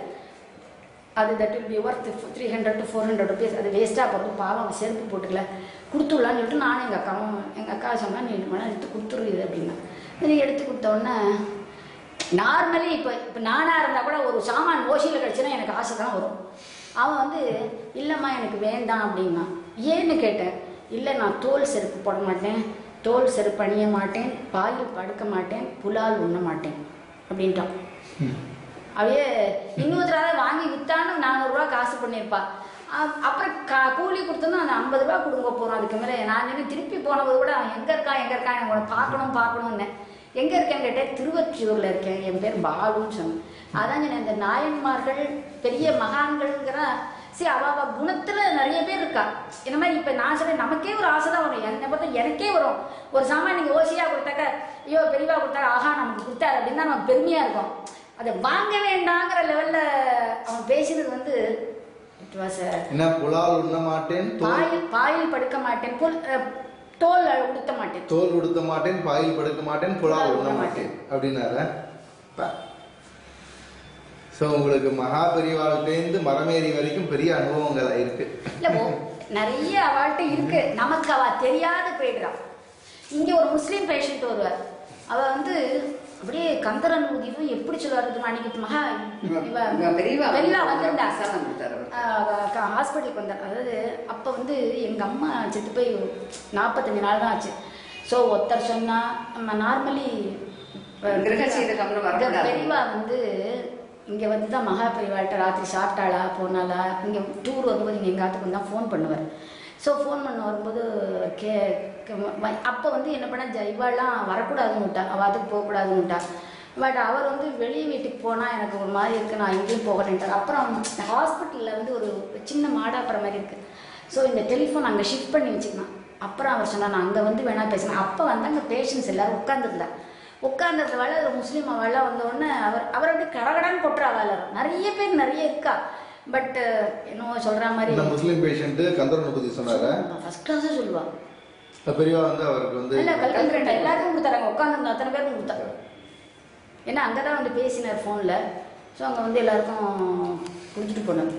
அது that will be worth 300 to 400 rupees, அது வேஸ்ட்டாக போகிறது, பாவம் செருப்பு போட்டுக்கல கொடுத்துடலான்னு சொல்லிட்டு நானும் எங்கள் அக்கா சொன்னால் நீ வேணா எடுத்து கொடுத்துருது அப்படின்னா. நீ எடுத்து கொடுத்தோடனே நார்மலி இப்போ நானாக இருந்தால் கூட ஒரு சாமான் ஓசியில் கிடச்சுன்னா எனக்கு ஆசை தான் வரும். அவன் வந்து இல்லைம்மா எனக்கு வேண்டாம் அப்படின்னா. ஏன்னு கேட்டேன். இல்லை நான் தோல் செருப்பு போட மாட்டேன், தோல் செருப்பு அணிய மாட்டேன், பாயில் படுக்க மாட்டேன், புலால் உண்ண மாட்டேன் அப்படின்ட்டான். அப்படியே இன்னொருத்தராக வாங்கி விற்றான்னு 400 ரூபா காசு பண்ணியிருப்பா. அப்புறம் கூலி கொடுத்தோன்னா அந்த 50 ரூபா கொடுங்க போகிறோம். அதுக்கு மேலே நான் திருப்பி போனது கூட அவன் எங்கே இருக்கான் எனக்கு பார்க்கணும்னு. எங்கே இருக்கேன்னு கேட்டேன். திருவொற்றியூரில் இருக்கேன், என் பேர் பாலுன்னு சொன்னேன். அதான் சொன்னேன், இந்த நாயன்மார்கள் பெரிய மகான்கள்ங்கிற அவ குணத்தில் நிறைய பேர் இருக்கா. இந்த மாதிரி இப்போ நான் சொல்றேன், நமக்கே ஒரு ஆசை தான் வரும். என்னை பார்த்தா எனக்கே வரும். ஒரு சாமான் நீங்கள் ஓசியாக கொடுத்தாக்க, ஐயோ பெரியவா கொடுத்தாக்க, ஆஹா நமக்கு கொடுத்தாரு அப்படின்னு தான் நமக்கு பெருமையாக இருக்கும். அதை வாங்க வேண்டாங்கிற லெவலில் அவன் பேசினது வந்து இட் வாஸ் என்ன, புலால் உண்ண மாட்டேன், பாயில் படுக்க மாட்டேன், தோல் உடுத்த மாட்டேன், பாயில் படுக்க மாட்டேன், புலால் உண்ண மாட்டேன் அப்படின்னால. ஸோ உங்களுக்கு மகா பெரியவாழ்கிட்டேருந்து மரமேறி வரைக்கும் பெரிய அனுபவங்கள் இருக்கு. இல்லை நிறைய அவள்கிட்ட இருக்கு, நமக்கு அவ தெரியாத போயிடுறான். இங்கே ஒரு முஸ்லீம் பேஷண்ட் வருவார், அவள் வந்து அப்படியே கந்தர் அனுபூதியும் எப்படி சொல்லுவாரு. அன்னைக்கு மகா வெளில வந்திருந்தா ஹாஸ்பிட்டலுக்கு வந்தார். அதாவது அப்போ வந்து எங்கள் அம்மா செத்து போய் 45 நாள் தான் ஆச்சு. ஸோ ஒருத்தர் சொன்னால் நம்ம நார்மலி பெரியவா வந்து இங்கே வந்து தான் மகா பெரியவாள்கிட்ட ராத்திரி சாப்பிட்டாளா போனாளா, இங்கே டூர் வரும்போது இங்கே எங்கள் ஆத்துக்கு தான் ஃபோன் பண்ணுவார். ஸோ ஃபோன் பண்ண வரும்போது அப்போ வந்து என்ன பண்ண இவாள்லாம் வரக்கூடாதுன்னு விட்டா, அவள் அதுக்கு போகக்கூடாதுன்னு விட்டா. பட் அவர் வந்து வெளியே வீட்டுக்கு போனால் எனக்கு ஒரு மாதிரி இருக்குது, நான் எங்கேயும் போகிறேன்ட்டார். அப்புறம் ஹாஸ்பிட்டலில் வந்து ஒரு சின்ன மாடாப்புற மாதிரி இருக்குது. ஸோ இந்த டெலிஃபோன் அங்கே ஷிஃப்ட் பண்ணி வச்சுக்கலாம். அப்புறம் அவர் சொன்னார், நான் அங்கே வந்து வேணா பேசினேன். அப்போ வந்து அங்கே பேஷண்ட்ஸ் எல்லோரும் உட்காந்துருந்தவாள் ஒரு முஸ்லீம் அவளாக வந்தோடனே அவர் வந்து கடகடான்னு கொட்டுறாள். நிறைய பேர் நிறைய இருக்கா. பட் என்னவோ சொல்ற மாதிரி முஸ்லீம் பேஷண்ட் கந்தர் அனுபூதி சொன்னாங்க, ஃபர்ஸ்ட் கிளாஸா சொல்லுவா. பெரியவா வந்து அவருக்கு வந்து இல்ல கல்கண்டா எல்லாருக்கும் கொடுத்தாங்க, உட்காந்துருந்த அத்தனை பேருக்கும் கொடுத்தாங்க. ஏன்னா அங்கதான் வந்து பேசினார் ஃபோன்ல. ஸோ அங்கே வந்து எல்லாருக்கும் கொடுத்துட்டு போனார்.